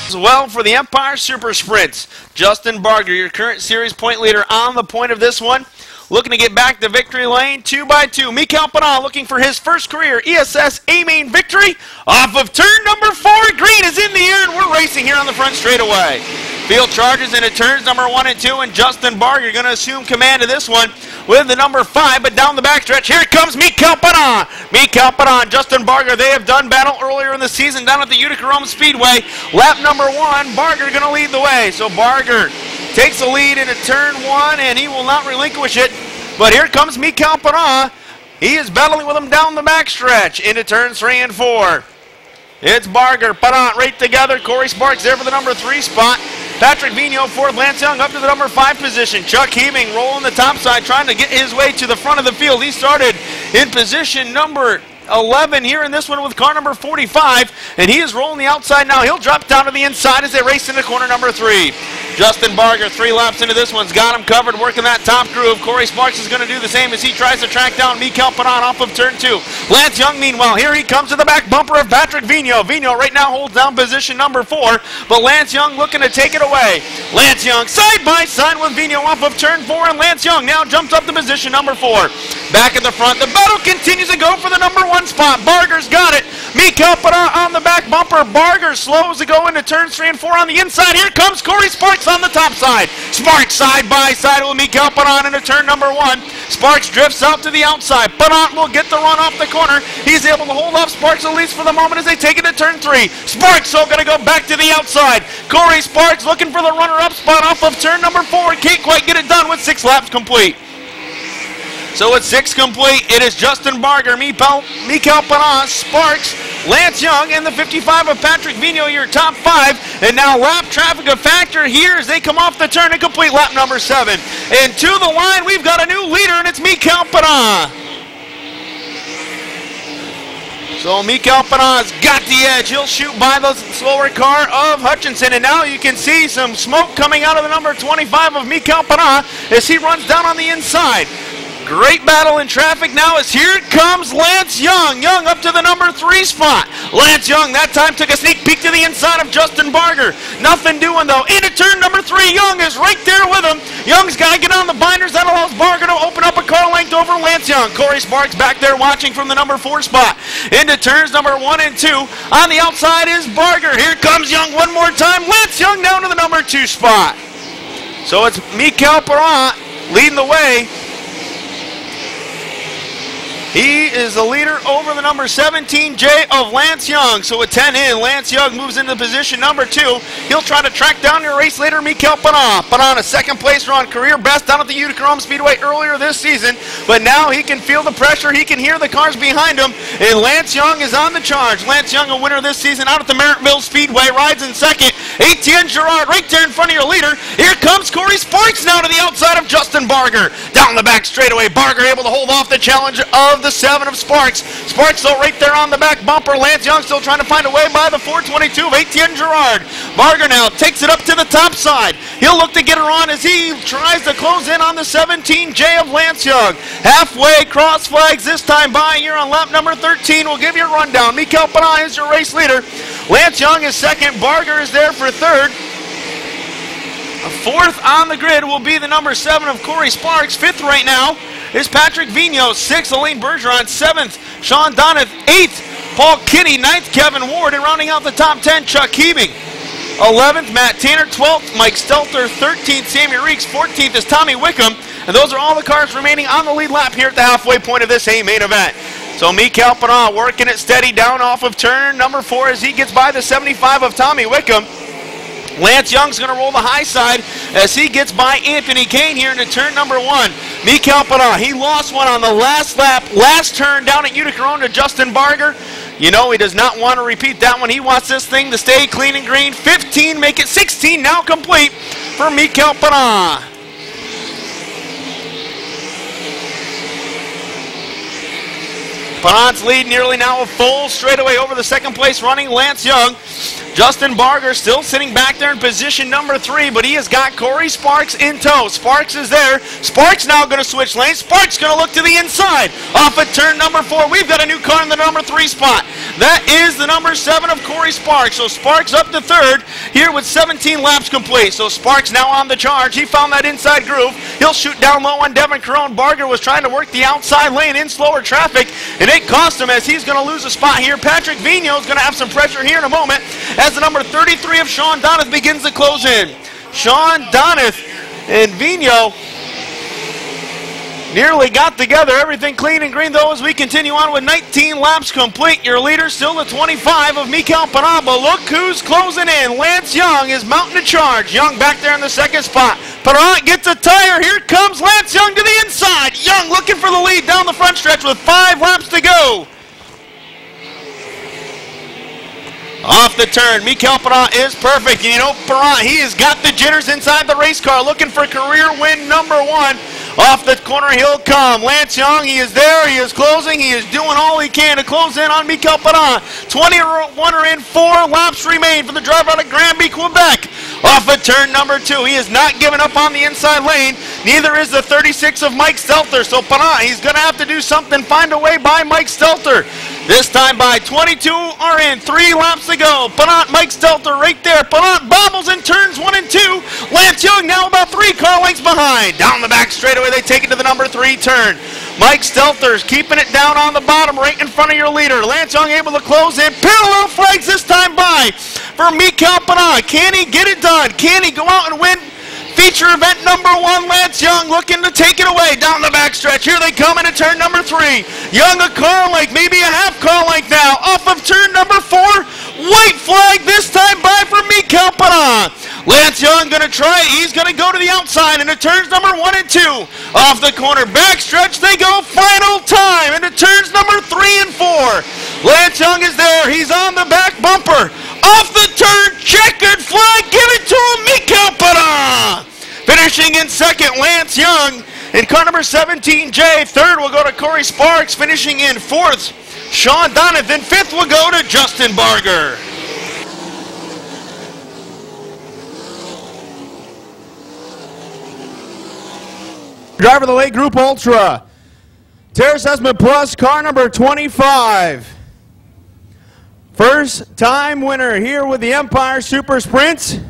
As well for the Empire Super Sprints. Justin Barger, your current series point leader on the point of this one. Looking to get back to victory lane, 2 by 2. Mikael Perrant looking for his first career ESS A-Main victory. Off of turn number 4, green is in the air, and we're racing here on the front straightaway. Field charges into turns number 1 and 2, and Justin Barger going to assume command of this one with the number 5, but down the backstretch, here comes Mikael Perrant. Mikael Perrant, Justin Barger, they have done battle earlier in the season down at the Utica Rome Speedway. Lap number 1, Barger going to lead the way. So Barger takes the lead into turn 1, and he will not relinquish it. But here comes Mikael Perrant. He is battling with him down the backstretch into turns 3 and 4. It's Barger, Perrant right together. Corey Sparks there for the number 3 spot. Patrick Vigneault, 4th. Lance Young up to the number 5 position. Chuck Heeming rolling the top side, trying to get his way to the front of the field. He started in position number 11 here in this one with car number 45, and he is rolling the outside now. He'll drop down to the inside as they race into corner number 3. Justin Barger, 3 laps into this one's got him covered, working that top groove. Corey Sparks is going to do the same as he tries to track down Mikael Panan off of turn 2. Lance Young, meanwhile, here he comes to the back bumper of Patrick Vigneault. Vigneault right now holds down position number 4, but Lance Young looking to take it away. Lance Young side by side with Vigneault off of turn 4, and Lance Young now jumps up to position number 4. Back at the front, the battle continues to go for the number 1 spot. Barger's got it. Mikael Panan on the back bumper. Barger slows to go into turns 3 and 4 on the inside. Here comes Corey Sparks on the top side. Sparks side by side with Mikael Panan into turn number 1. Sparks drifts out to the outside. Panan will get the run off the corner. He's able to hold off Sparks at least for the moment as they take it to turn 3. Sparks so going to go back to the outside. Corey Sparks looking for the runner-up spot off of turn number 4. Can't quite get it done with 6 laps complete. So with 6 complete, it is Justin Barger, Mikael Panan, Sparks, Lance Young, and the 55 of Patrick Vigneault, your top 5. And now lap traffic a factor here as they come off the turn and complete lap number 7. And to the line, we've got a new leader, and it's Mikael Panan. So Mikael Panan's got the edge. He'll shoot by the slower car of Hutchinson. And now you can see some smoke coming out of the number 25 of Mikael Panan as he runs down on the inside. Great battle in traffic now as here comes Lance Young. Young up to the number 3 spot. Lance Young that time took a sneak peek to the inside of Justin Barger. Nothing doing though. Into turn number 3. Young is right there with him. Young's got to get on the binders. That allows Barger to open up a car length over Lance Young. Corey Sparks back there watching from the number 4 spot. Into turns number 1 and 2. On the outside is Barger. Here comes Young one more time. Lance Young down to the number 2 spot. So it's Mikael Panan leading the way. He is the leader over the number 17J of Lance Young. So with 10 in, Lance Young moves into position number 2. He'll try to track down your race leader, Mikael Panan. Panan, a second place run, career best down at the Utica Rome Speedway earlier this season. But now he can feel the pressure. He can hear the cars behind him. And Lance Young is on the charge. Lance Young, a winner this season out at the Merrittville Speedway, rides in second. Etienne Girard right there in front of your leader. Here comes Corey Sparks now to the outside of Justin Barger. Down the back straightaway, Barger able to hold off the challenge of the 7 of Sparks. Sparks still right there on the back bumper. Lance Young still trying to find a way by the 422 of Etienne Girard. Barger now takes it up to the top side. He'll look to get her on as he tries to close in on the 17J of Lance Young. Halfway cross flags this time by here on lap number 13. We'll give you a rundown. Mikael Panan is your race leader. Lance Young is second. Barger is there for third. 4th on the grid will be the number 7 of Corey Sparks. 5th right now is Patrick Vigneault. 6th, Elaine Bergeron. 7th, Sean Donath. 8th, Paul Kinney. 9th, Kevin Ward. And rounding out the top 10, Chuck Hebing. 11th, Matt Tanner. 12th, Mike Stelter. 13th, Sammy Reeks. 14th is Tommy Wickham. And those are all the cars remaining on the lead lap here at the halfway point of this main event. So Mikael Panan working it steady down off of turn number 4 as he gets by the 75 of Tommy Wickham. Lance Young's going to roll the high side as he gets by Anthony Kane here into turn number 1. Mikael Panan, he lost one on the last lap, last turn down at Utica Rome to Justin Barger. You know he does not want to repeat that one. He wants this thing to stay clean and green. 15, make it 16 now complete for Mikael Panan. Panan's lead nearly now a full straightaway over the second place running Lance Young. Justin Barger still sitting back there in position number 3, but he has got Corey Sparks in tow. Sparks is there. Sparks now going to switch lanes. Sparks going to look to the inside. Off at turn number 4, we've got a new car in the number 3 spot. That is the number 7 of Corey Sparks. So Sparks up to 3rd here with 17 laps complete. So Sparks now on the charge. He found that inside groove. He'll shoot down low on Devin Carone. Barger was trying to work the outside lane in slower traffic, and it cost him as he's going to lose a spot here. Patrick Vigneault is going to have some pressure here in a moment as the number 33 of Sean Donath begins to close in. Sean Donath and Vigneault nearly got together. Everything clean and green though as we continue on with 19 laps complete. Your leader still the 25 of Mikael Panan, but look who's closing in. Lance Young is mounting a charge. Young back there in the second spot. Panan gets a tire. Here comes Lance Young to the inside. Young looking for the lead down the front stretch with 5 laps to go. Off the turn, Mikael Panan is perfect. You know, Panan, he has got the jitters inside the race car, looking for career win number 1. Off the corner he'll come. Lance Young, he is there. He is closing. He is doing all he can to close in on Mikel Perrin. 21 in 4 laps remain for the driver out of Granby, Quebec. Off of turn number 2. He is not giving up on the inside lane. Neither is the 36 of Mike Stelter. So Perrin, he's going to have to do something, find a way by Mike Stelter. This time by 22 are in. 3 laps to go. Perrin, Mike Stelter right there. Perrin bobbles in turns 1 and 2. Lance Young now about 3 car lengths behind. Down the back straightaway, they take it to the number 3 turn. Mike Stelter's keeping it down on the bottom right in front of your leader. Lance Young able to close in. Parallel flags this time by for Mikel Perrin. Can he get it done? Can he go out and win feature event number 1? Lance Young looking to take it away down the backstretch. Here they come into turn number 3. Young a car length, maybe a half car length now. Off of turn number 4. White flag this time by for Mikel Perrin. Lance Young going to try it. He's going to go to the outside into turns number 1 and 2. Off the corner backstretch they go. Final time into turns number 3 and 4. Lance Young is there. He's on the back bumper. Off the turn, checkered flag. Give it to him, Mikel Perrin. Finishing in second, Lance Young. In car number 17J. Third will go to Corey Sparks. Finishing in fourth, Sean Donovan. Fifth will go to Justin Barger. Driver of the late Group Ultra, Terrace Esmond Plus, car number 25. First time winner here with the Empire Super Sprints.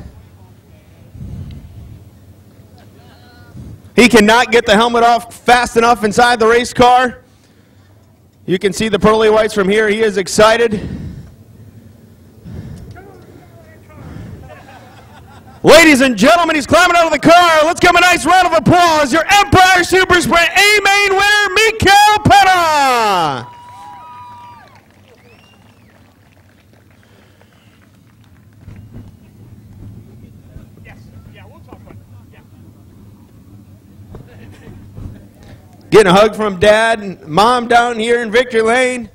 He cannot get the helmet off fast enough inside the race car. You can see the pearly whites from here. He is excited. Ladies and gentlemen, he's climbing out of the car. Let's give him a nice round of applause. Your Empire Super Sprint A-Main winner, Mikel Perrin. Getting a hug from Dad and Mom down here in Victory Lane.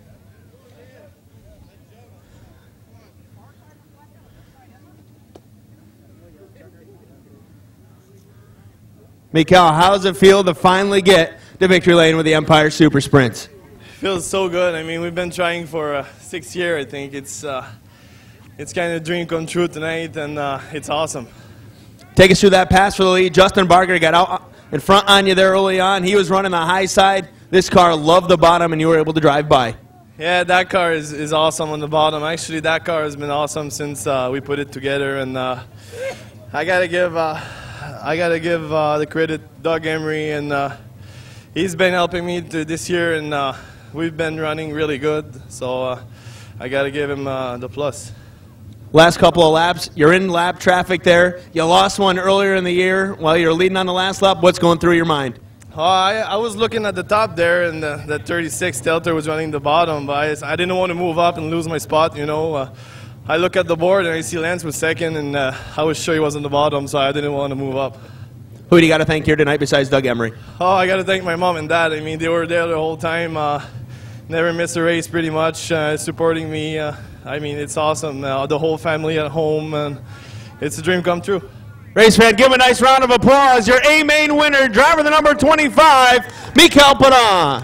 Mikel, how does it feel to finally get to Victory Lane with the Empire Super Sprints? Feels so good. I mean, we've been trying for 6 years. I think it's kind of a dream come true tonight, and it's awesome. Take us through that pass for the lead. Justin Barger got out in front on you there early on. He was running the high side. This car loved the bottom, and you were able to drive by. Yeah, that car is awesome on the bottom. Actually, that car has been awesome since we put it together, and I gotta give the credit Doug Emery, and he's been helping me this year, and we've been running really good. So I gotta give him the plus. Last couple of laps, you're in lap traffic there. You lost one earlier in the year while you were leading on the last lap. What's going through your mind? I was looking at the top there, and the 36 Stelter was running the bottom, but I didn't want to move up and lose my spot, you know. I look at the board, and I see Lance was second, and I was sure he was on the bottom, so I didn't want to move up. Who do you got to thank here tonight besides Doug Emery? Oh, I got to thank my mom and dad. I mean, they were there the whole time. Never missed a race pretty much, supporting me. I mean, it's awesome. The whole family at home, and it's a dream come true. Race fan, give him a nice round of applause. Your A-Main winner, driver the number 25, Mikel Perrin.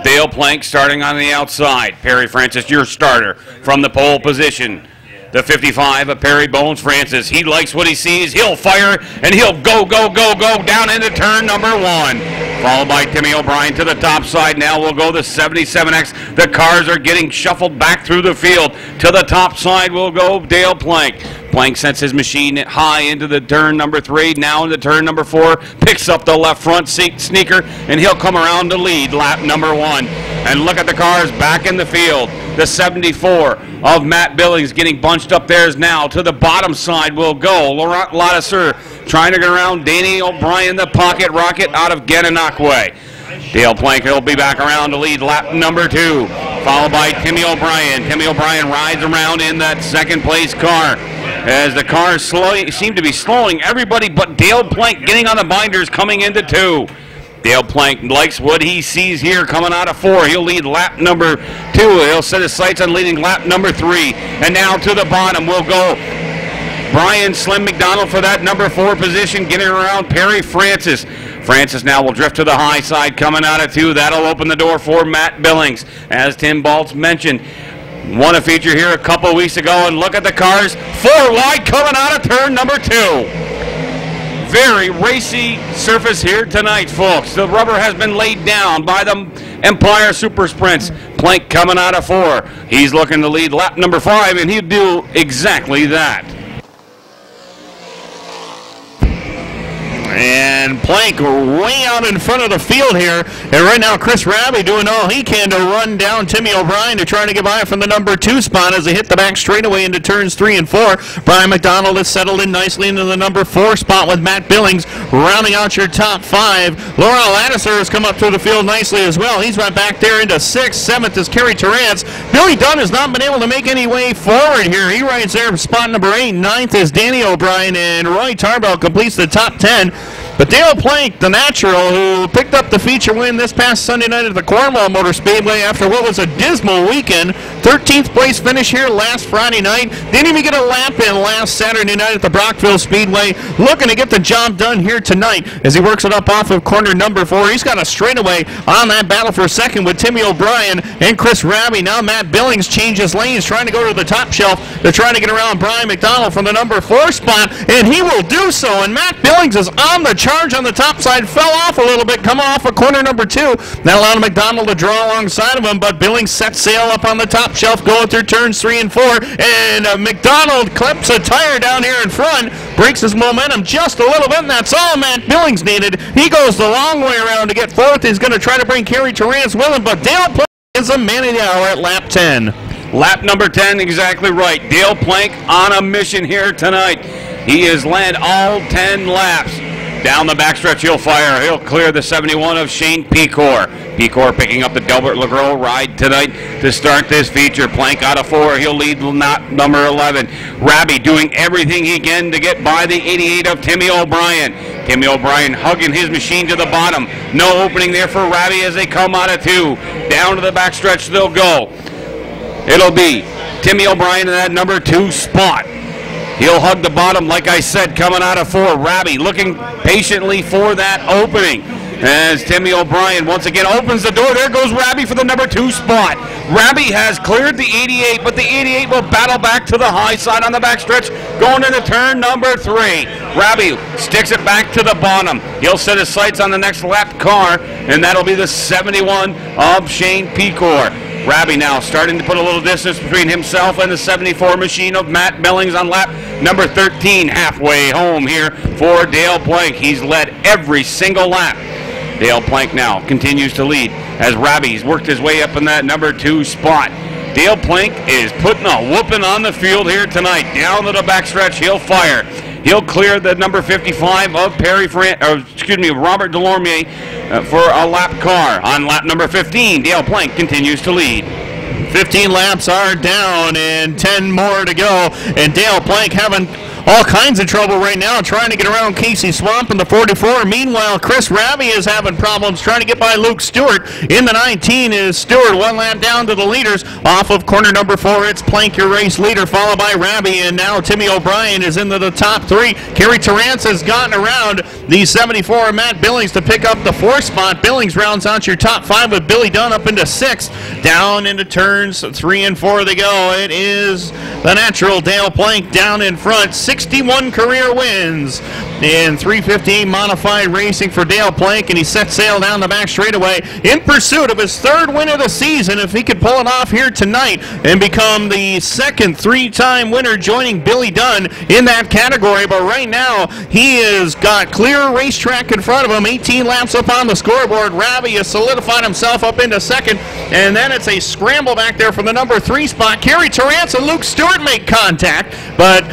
Dale Plank starting on the outside. Perry Francis, your starter from the pole position. The 55 of Perry Bones Francis. He likes what he sees. He'll fire, and he'll go down into turn number 1. Followed by Timmy O'Brien to the top side. Now we'll go the 77X. The cars are getting shuffled back through the field. To the top side will go Dale Plank. Plank sets his machine high into the turn number 3. Now into turn number 4. Picks up the left front seat sneaker, and he'll come around to lead lap number 1. And look at the cars back in the field. The 74 of Matt Billings getting bunched up there now. To the bottom side will go Laurent Ladisseur trying to get around Danny O'Brien, the pocket rocket out of Gananoque. Dale Plank will be back around to lead lap number 2, followed by Timmy O'Brien. Timmy O'Brien rides around in that second place car as the cars seem to be slowing everybody but Dale Plank getting on the binders coming into 2. Dale Plank likes what he sees here coming out of 4. He'll lead lap number 2. He'll set his sights on leading lap number 3. And now to the bottom will go Brian Slim McDonald for that number 4 position, getting around Perry Francis. Francis now will drift to the high side, coming out of 2. That'll open the door for Matt Billings. As Tim Baltz mentioned, won a feature here a couple weeks ago, and look at the cars. 4 wide coming out of turn number 2. Very racy surface here tonight, folks. The rubber has been laid down by the Empire Super Sprints. Plank coming out of 4. He's looking to lead lap number 5, and he'll do exactly that. And Plank way out in front of the field here. And right now, Chris Raby doing all he can to run down Timmy O'Brien to try to get by from the number 2 spot as they hit the back straightaway into turns 3 and 4. Brian McDonald has settled in nicely into the number 4 spot with Matt Billings rounding out your top 5. Laurel Ladisser has come up through the field nicely as well. He's right back there into 6th. 7th is Kerry Terrance. Billy Dunn has not been able to make any way forward here. He rides there for spot number 8. 9th is Danny O'Brien, and Roy Tarbell completes the top 10. But Dale Plank, the natural, who picked up the feature win this past Sunday night at the Cornwall Motor Speedway after what was a dismal weekend. 13th place finish here last Friday night. Didn't even get a lap in last Saturday night at the Brockville Speedway. Looking to get the job done here tonight as he works it up off of corner number 4. He's got a straightaway on that battle for second with Timmy O'Brien and Chris Raby. Now Matt Billings changes lanes, trying to go to the top shelf to try to get around Brian McDonald from the number 4 spot, and he will do so. And Matt Billings is on the charge on the top side, fell off a little bit, coming off of corner number 2. That allowed McDonald to draw alongside of him, but Billings sets sail up on the top shelf, going through turns 3 and 4, and McDonald clips a tire down here in front, breaks his momentum just a little bit, and that's all Matt Billings needed. He goes the long way around to get 4th. He's going to try to bring Kerry Terrance with him, but Dale Plank is a man of the hour at lap 10. Lap number 10, exactly right. Dale Plank on a mission here tonight. He has led all 10 laps. Down the backstretch, he'll fire. He'll clear the 71 of Shane Pecor. Pecor picking up the Delbert LeGros ride tonight to start this feature. Plank out of 4. He'll lead number 11. Raby doing everything he can to get by the 88 of Timmy O'Brien. Timmy O'Brien hugging his machine to the bottom. No opening there for Raby as they come out of 2. Down to the backstretch they'll go. It'll be Timmy O'Brien in that number 2 spot. He'll hug the bottom, like I said, coming out of 4. Raby looking patiently for that opening. As Timmy O'Brien once again opens the door. There goes Raby for the number 2 spot. Raby has cleared the 88, but the 88 will battle back to the high side on the backstretch, going into turn number 3. Raby sticks it back to the bottom. He'll set his sights on the next lap car, and that'll be the 71 of Shane Pecor. Raby now starting to put a little distance between himself and the 74 machine of Matt Billings on lap number 13, halfway home here for Dale Plank. He's led every single lap. Dale Plank now continues to lead as Raby's worked his way up in that number 2 spot. Dale Plank is putting a whooping on the field here tonight. Down to the backstretch, he'll fire. He'll clear the number 55 of Robert Delormier for a lap car. On lap number 15, Dale Plank continues to lead. 15 laps are down and 10 more to go. And Dale Plank having all kinds of trouble right now trying to get around Casey Swamp in the 44. Meanwhile, Chris Raby is having problems trying to get by Luke Stewart. In the 19 is Stewart, 1 lap down to the leaders. Off of corner number 4, it's Plank, your race leader, followed by Raby. And now Timmy O'Brien is into the top 3. Kerry Terrance has gotten around the 74 Matt Billings to pick up the 4th spot. Billings rounds out your top 5 with Billy Dunn up into 6th. Down into turns 3 and 4 they go. It is the natural Dale Plank down in front. 61 career wins in 315 modified racing for Dale Plank, and he sets sail down the back straightaway in pursuit of his 3rd win of the season. If he could pull it off here tonight and become the 2nd 3-time winner, joining Billy Dunn in that category. But right now he has got clear racetrack in front of him. 18 laps up on the scoreboard. Raby has solidified himself up into 2nd, and then it's a scramble back there from the number 3 spot. Kerry Terrance and Luke Stewart make contact, but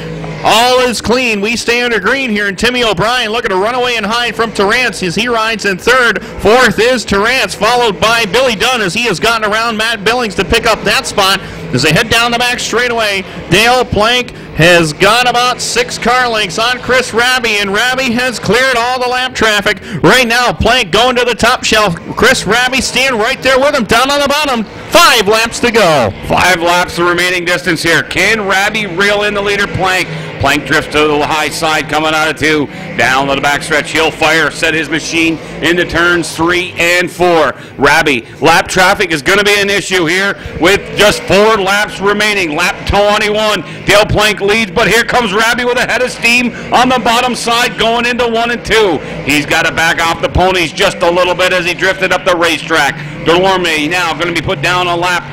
all is clean. We stay under green here, and Timmy O'Brien looking to run away and hide from Terrance as he rides in 3rd. 4th is Terrance, followed by Billy Dunn as he has gotten around Matt Billings to pick up that spot. As they head down the back straightaway, Dale Plank has got about 6 car lengths on Chris Raby, and Raby has cleared all the lap traffic. Right now, Plank going to the top shelf. Chris Raby staying right there with him down on the bottom. 5 laps to go. 5 laps the remaining distance here. Can Raby reel in the leader Plank? Plank drifts to the high side, coming out of 2. Down to the backstretch, he'll fire, set his machine into turns 3 and 4. Rabi, lap traffic is going to be an issue here with just 4 laps remaining. Lap 21, Dale Plank leads, but here comes Rabi with a head of steam on the bottom side going into 1 and 2. He's got to back off the ponies just a little bit as he drifted up the racetrack. Delorme now going to be put down a lap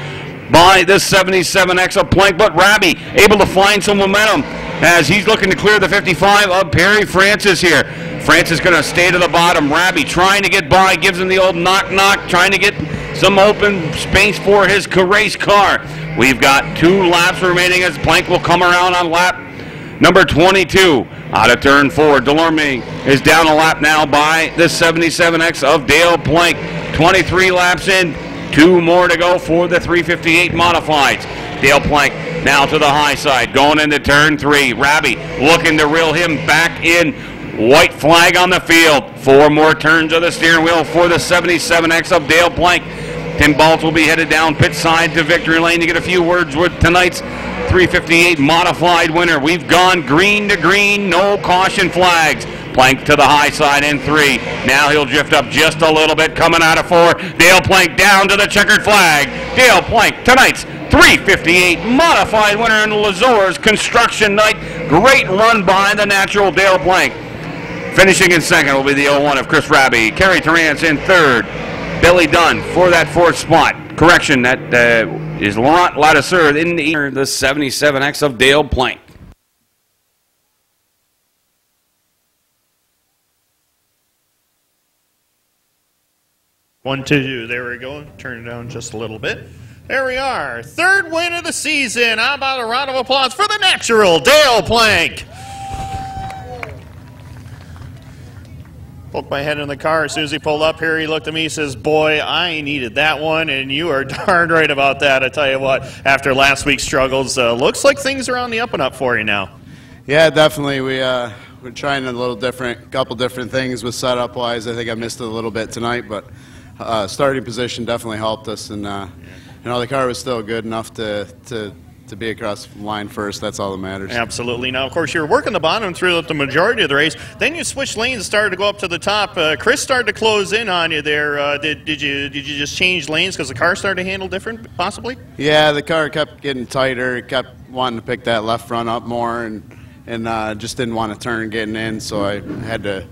by this 77X of Plank, but Rabi able to find some momentum as he's looking to clear the 55 of Perry Francis here. Francis going to stay to the bottom. Rabi trying to get by, gives him the old knock-knock, trying to get some open space for his race car. We've got 2 laps remaining as Plank will come around on lap number 22. Out of turn 4, Delorme is down a lap now by this 77X of Dale Plank. 23 laps in, 2 more to go for the 358 modifieds. Dale Plank now to the high side, going into turn 3. Rabi looking to reel him back in. White flag on the field. 4 more turns of the steering wheel for the 77X of Dale Plank. Tim Baltz will be headed down pit side to victory lane to get a few words with tonight's 358 modified winner. We've gone green to green, no caution flags. Plank to the high side in 3. Now he'll drift up just a little bit, coming out of 4. Dale Plank down to the checkered flag. Dale Plank, tonight's 358 modified winner in Lazor's Construction Night. Great run by the natural Dale Plank. Finishing in second will be the 01 of Chris Rabi. Kerry Terrance in 3rd. Billy Dunn for that 4th spot. Correction, that is Laurent Ladisseur in the 77X of Dale Plank. One, two, there we go. Turn it down just a little bit. There we are. 3rd win of the season. How about a round of applause for the natural Dale Plank? Poked my head in the car as soon as he pulled up here. He looked at me, he says, "Boy, I needed that one," and you are darn right about that. I tell you what, after last week's struggles, looks like things are on the up and up for you now. Yeah, definitely. We're trying a little different, couple different things with setup wise. I think I missed it a little bit tonight, but starting position definitely helped us, and you know, the car was still good enough to be across the line first. That's all that matters. Absolutely. Now, of course, you were working the bottom through the majority of the race. Then you switched lanes and started to go up to the top. Chris started to close in on you there. Did you just change lanes because the car started to handle different, possibly? Yeah, the car kept getting tighter. It kept wanting to pick that left front up more, and just didn't want to turn getting in, so I had to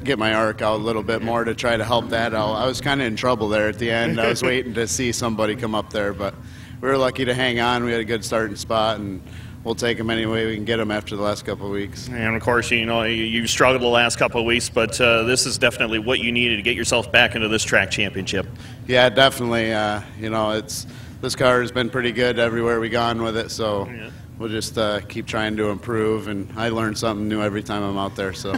get my arc out a little bit more to try to help that out. I was kind of in trouble there at the end. I was waiting to see somebody come up there, but we were lucky to hang on. We had a good starting spot, and we'll take them any way we can get them after the last couple of weeks. And, of course, you know, you struggled the last couple of weeks, but this is definitely what you needed to get yourself back into this track championship. Yeah, definitely. You know, this car has been pretty good everywhere we've gone with it, so yeah. We'll just keep trying to improve, and I learn something new every time I'm out there. So,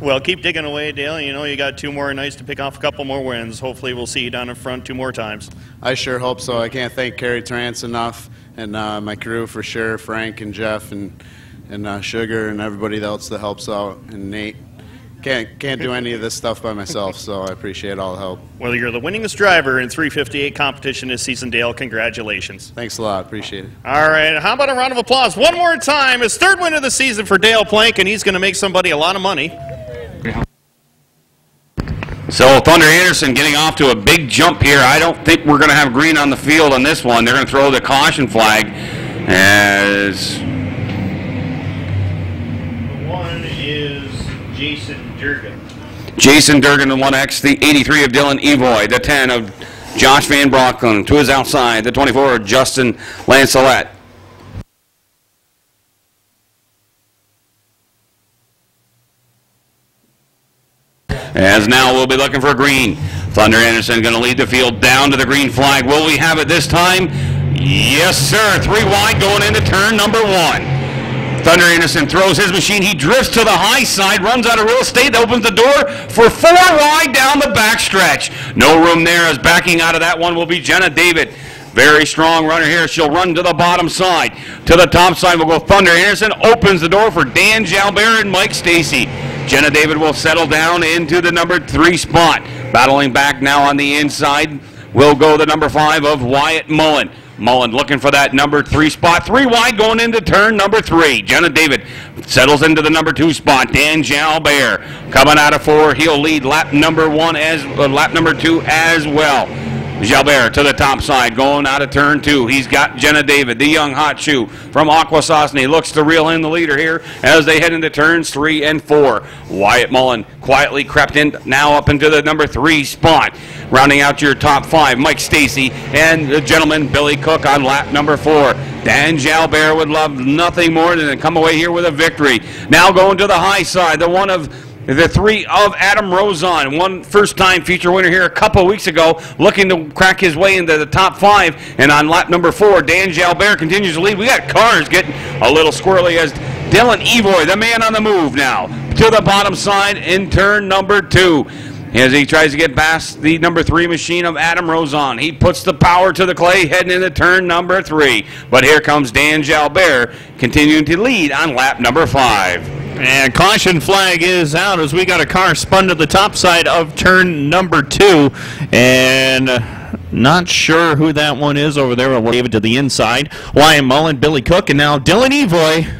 well, keep digging away, Dale. You know, you got 2 more nights to pick off a couple more wins. Hopefully, we'll see you down in front 2 more times. I sure hope so. I can't thank Kerry Terrance enough, and my crew for sure, Frank and Jeff and Sugar and everybody else that helps out, and Nate. Can't do any of this stuff by myself, so I appreciate all the help. Well, you're the winningest driver in 358 competition this season, Dale. Congratulations. Thanks a lot. Appreciate it. All right. How about a round of applause one more time? His 3rd win of the season for Dale Plank, and he's going to make somebody a lot of money. So Thunder Anderson getting off to a big jump here. I don't think we're going to have green on the field on this one. They're going to throw the caution flag as... One is Jason Durgan. Jason Durgan, the 1X, the 83 of Dylan Evoy, the 10 of Josh Van Broekelen, to his outside, the 24 of Justin Lancelette. As now we'll be looking for green. Thunder Anderson going to lead the field down to the green flag. Will we have it this time? Yes, sir. 3 wide going into turn number 1. Thunder Anderson throws his machine. He drifts to the high side, runs out of real estate, opens the door for 4 wide down the backstretch. No room there, as backing out of that one will be Jenna David. Very strong runner here. She'll run to the bottom side. To the top side will go Thunder Anderson. Opens the door for Dan Jalbert and Mike Stacy. Jenna David will settle down into the number 3 spot. Battling back now on the inside will go the number 5 of Wyatt Mullen. Mullen looking for that number 3 spot. 3 wide going into turn number 3. Jenna David settles into the number 2 spot. Dan Jalbert coming out of 4. He'll lead lap number 2 as well. Jalbert to the top side, going out of turn 2. He's got Jenna David, the young hot shoe from Akwesasne. Looks to reel in the leader here as they head into turns 3 and 4. Wyatt Mullen quietly crept in now up into the number 3 spot. Rounding out your top 5, Mike Stacy and the gentleman Billy Cook on lap number 4. Dan Jalbert would love nothing more than to come away here with a victory. Now going to the high side, the 3 of Adam Rozon, one first-time feature winner here a couple weeks ago, looking to crack his way into the top 5. And on lap number 4, Dan Jalbert continues to lead. We got cars getting a little squirrely as Dylan Evoy, the man on the move now, to the bottom side in turn number 2. As he tries to get past the number 3 machine of Adam Rozon. He puts the power to the clay heading into turn number 3. But here comes Dan Jalbert continuing to lead on lap number 5. And caution flag is out as we got a car spun to the top side of turn number 2. And not sure who that one is over there. We'll leave it to the inside. Wyatt Mullen, Billy Cook, and now Dylan Evoy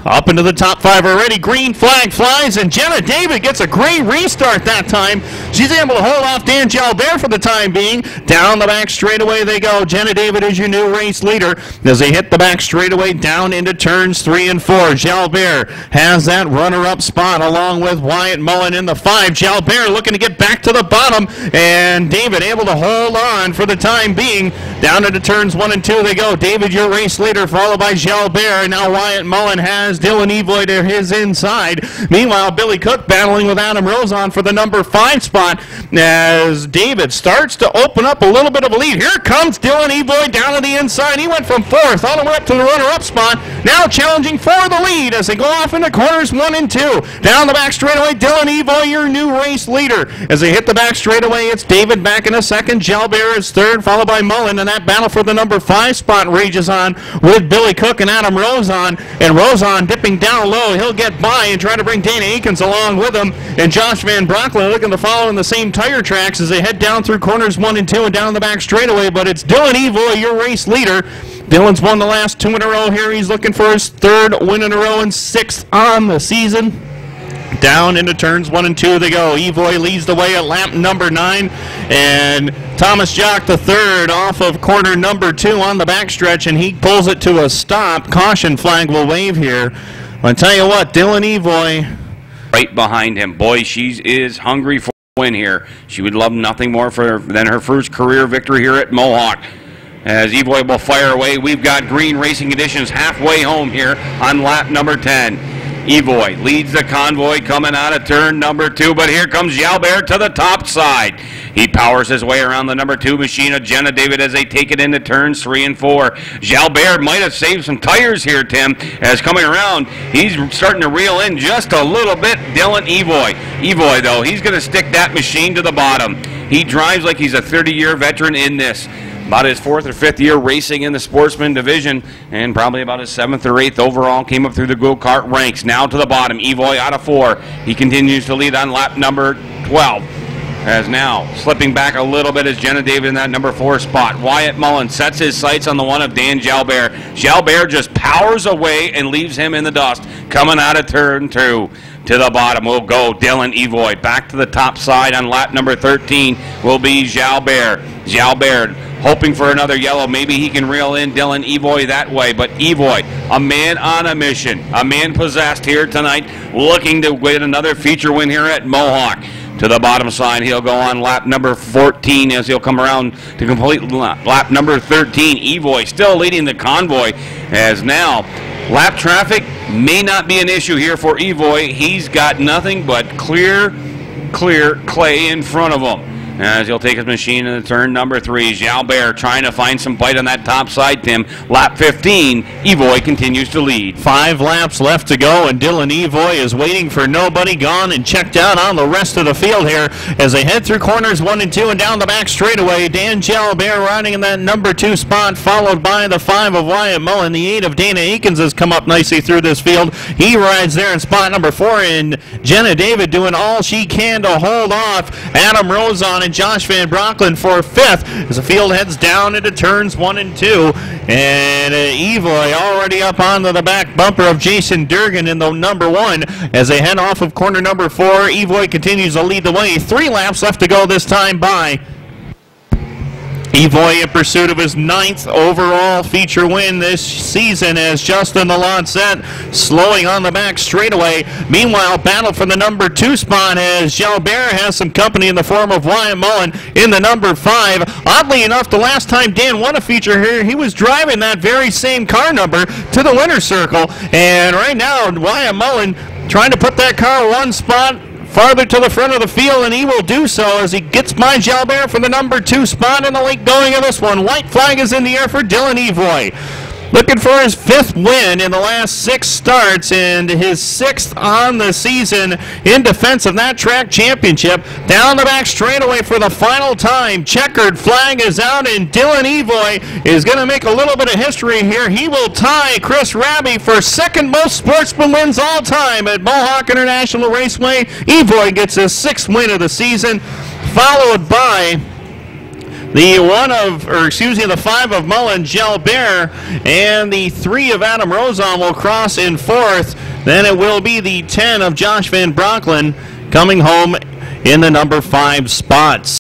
up into the top 5 already. Green flag flies, and Jenna David gets a great restart that time. She's able to hold off Dan Jalbert for the time being. Down the back straightaway they go. Jenna David is your new race leader as they hit the back straightaway down into turns 3 and 4. Jalbert has that runner-up spot along with Wyatt Mullen in the 5. Jalbert looking to get back to the bottom, and David able to hold on for the time being. Down into turns 1 and 2 they go. David, your race leader, followed by Jalbert, and now Wyatt Mullen has Dylan Evoy to his inside. Meanwhile, Billy Cook battling with Adam Rozon for the number 5 spot as David starts to open up a little bit of a lead. Here comes Dylan Evoy down to the inside. He went from 4th all the way up to the runner-up spot. Now challenging for the lead as they go off into corners 1 and 2. Down the back straightaway, Dylan Evoy, your new race leader. As they hit the back straightaway, it's David back in a second. Jalbert is 3rd, followed by Mullen, and that battle for the number 5 spot rages on with Billy Cook and Adam Rozon. And Rozon dipping down low. He'll get by and try to bring Dana Akins along with him. And Josh Van Broekelen looking to follow in the same tire tracks as they head down through corners 1 and 2 and down the back straightaway. But it's Dylan Evoy, your race leader. Dylan's won the last 2 in a row here. He's looking for his 3rd win in a row and 6th on the season. Down into turns 1 and 2 they go. Evoy leads the way at lap number 9. And Thomas Jock the 3rd off of corner number 2 on the backstretch, and he pulls it to a stop. Caution flag will wave here. I tell you what, Dylan Evoy right behind him. Boy, she is hungry for a win here. She would love nothing more than her first career victory here at Mohawk. As Evoy will fire away, we've got green racing conditions halfway home here on lap number 10. Evoy leads the convoy coming out of turn number 2, but here comes Jalbert to the top side. He powers his way around the number 2 machine of Jenna David as they take it into turns 3 and 4. Jalbert might have saved some tires here, Tim, as coming around, he's starting to reel in just a little bit. Dylan Evoy. Evoy, though, he's going to stick that machine to the bottom. He drives like he's a 30-year veteran in this. About his 4th or 5th year racing in the sportsman division, and probably about his 7th or 8th overall. Came up through the go-kart ranks. Now to the bottom, Evoy out of 4. He continues to lead on lap number 12. As now slipping back a little bit is Jenna David in that number 4 spot. Wyatt Mullen sets his sights on the one of Dan Jalbert. Jalbert just powers away and leaves him in the dust. Coming out of turn 2. To the bottom will go Dylan Evoy. Back to the top side on lap number 13 will be Jalbert. Jalbert hoping for another yellow. Maybe he can reel in Dylan Evoy that way. But Evoy, a man on a mission, a man possessed here tonight, looking to win another feature win here at Mohawk. To the bottom side, he'll go on lap number 14 as he'll come around to complete lap number 13. Evoy still leading the convoy as now lap traffic may not be an issue here for Evoy. He's got nothing but clear clay in front of him. As he'll take his machine in turn number 3. Jalbert trying to find some bite on that top side, Tim. Lap 15, Evoy continues to lead. 5 laps left to go, and Dylan Evoy is waiting for nobody, gone and checked out on the rest of the field here as they head through corners 1 and 2 and down the back straightaway. Dan Jalbert riding in that number 2 spot, followed by the 5 of Wyatt Mullen. The 8 of Dana Akins has come up nicely through this field. He rides there in spot number 4, and Jenna David doing all she can to hold off Adam Rozon and Josh Van Broncklin for 5th as the field heads down into turns 1 and 2. And Evoy already up onto the back bumper of Jason Durgan in the number 1 as they head off of corner number 4. Evoy continues to lead the way. 3 laps left to go this time by Evoy in pursuit of his 9th overall feature win this season as Justin Lancette slowing on the back straightaway. Meanwhile, battle for the number 2 spot as Jalbert has some company in the form of Wyatt Mullen in the number 5. Oddly enough, the last time Dan won a feature here, he was driving that very same car number to the winner's circle. And right now, Wyatt Mullen trying to put that car 1 spot farther to the front of the field, and he will do so as he gets by Jalbert for the number 2 spot in the late going of this one. White flag is in the air for Dylan Evoy. Looking for his 5th win in the last 6 starts and his 6th on the season in defense of that track championship. Down the back straightaway for the final time. Checkered flag is out, and Dylan Evoy is going to make a little bit of history here. He will tie Chris Raby for 2nd most sportsman wins all time at Mohawk International Raceway. Evoy gets his 6th win of the season, followed by the 5 of Mullen, Jalbert, and the 3 of Adam Rozon will cross in 4th. Then it will be the 10 of Josh Van Broncklin coming home in the number 5 spots.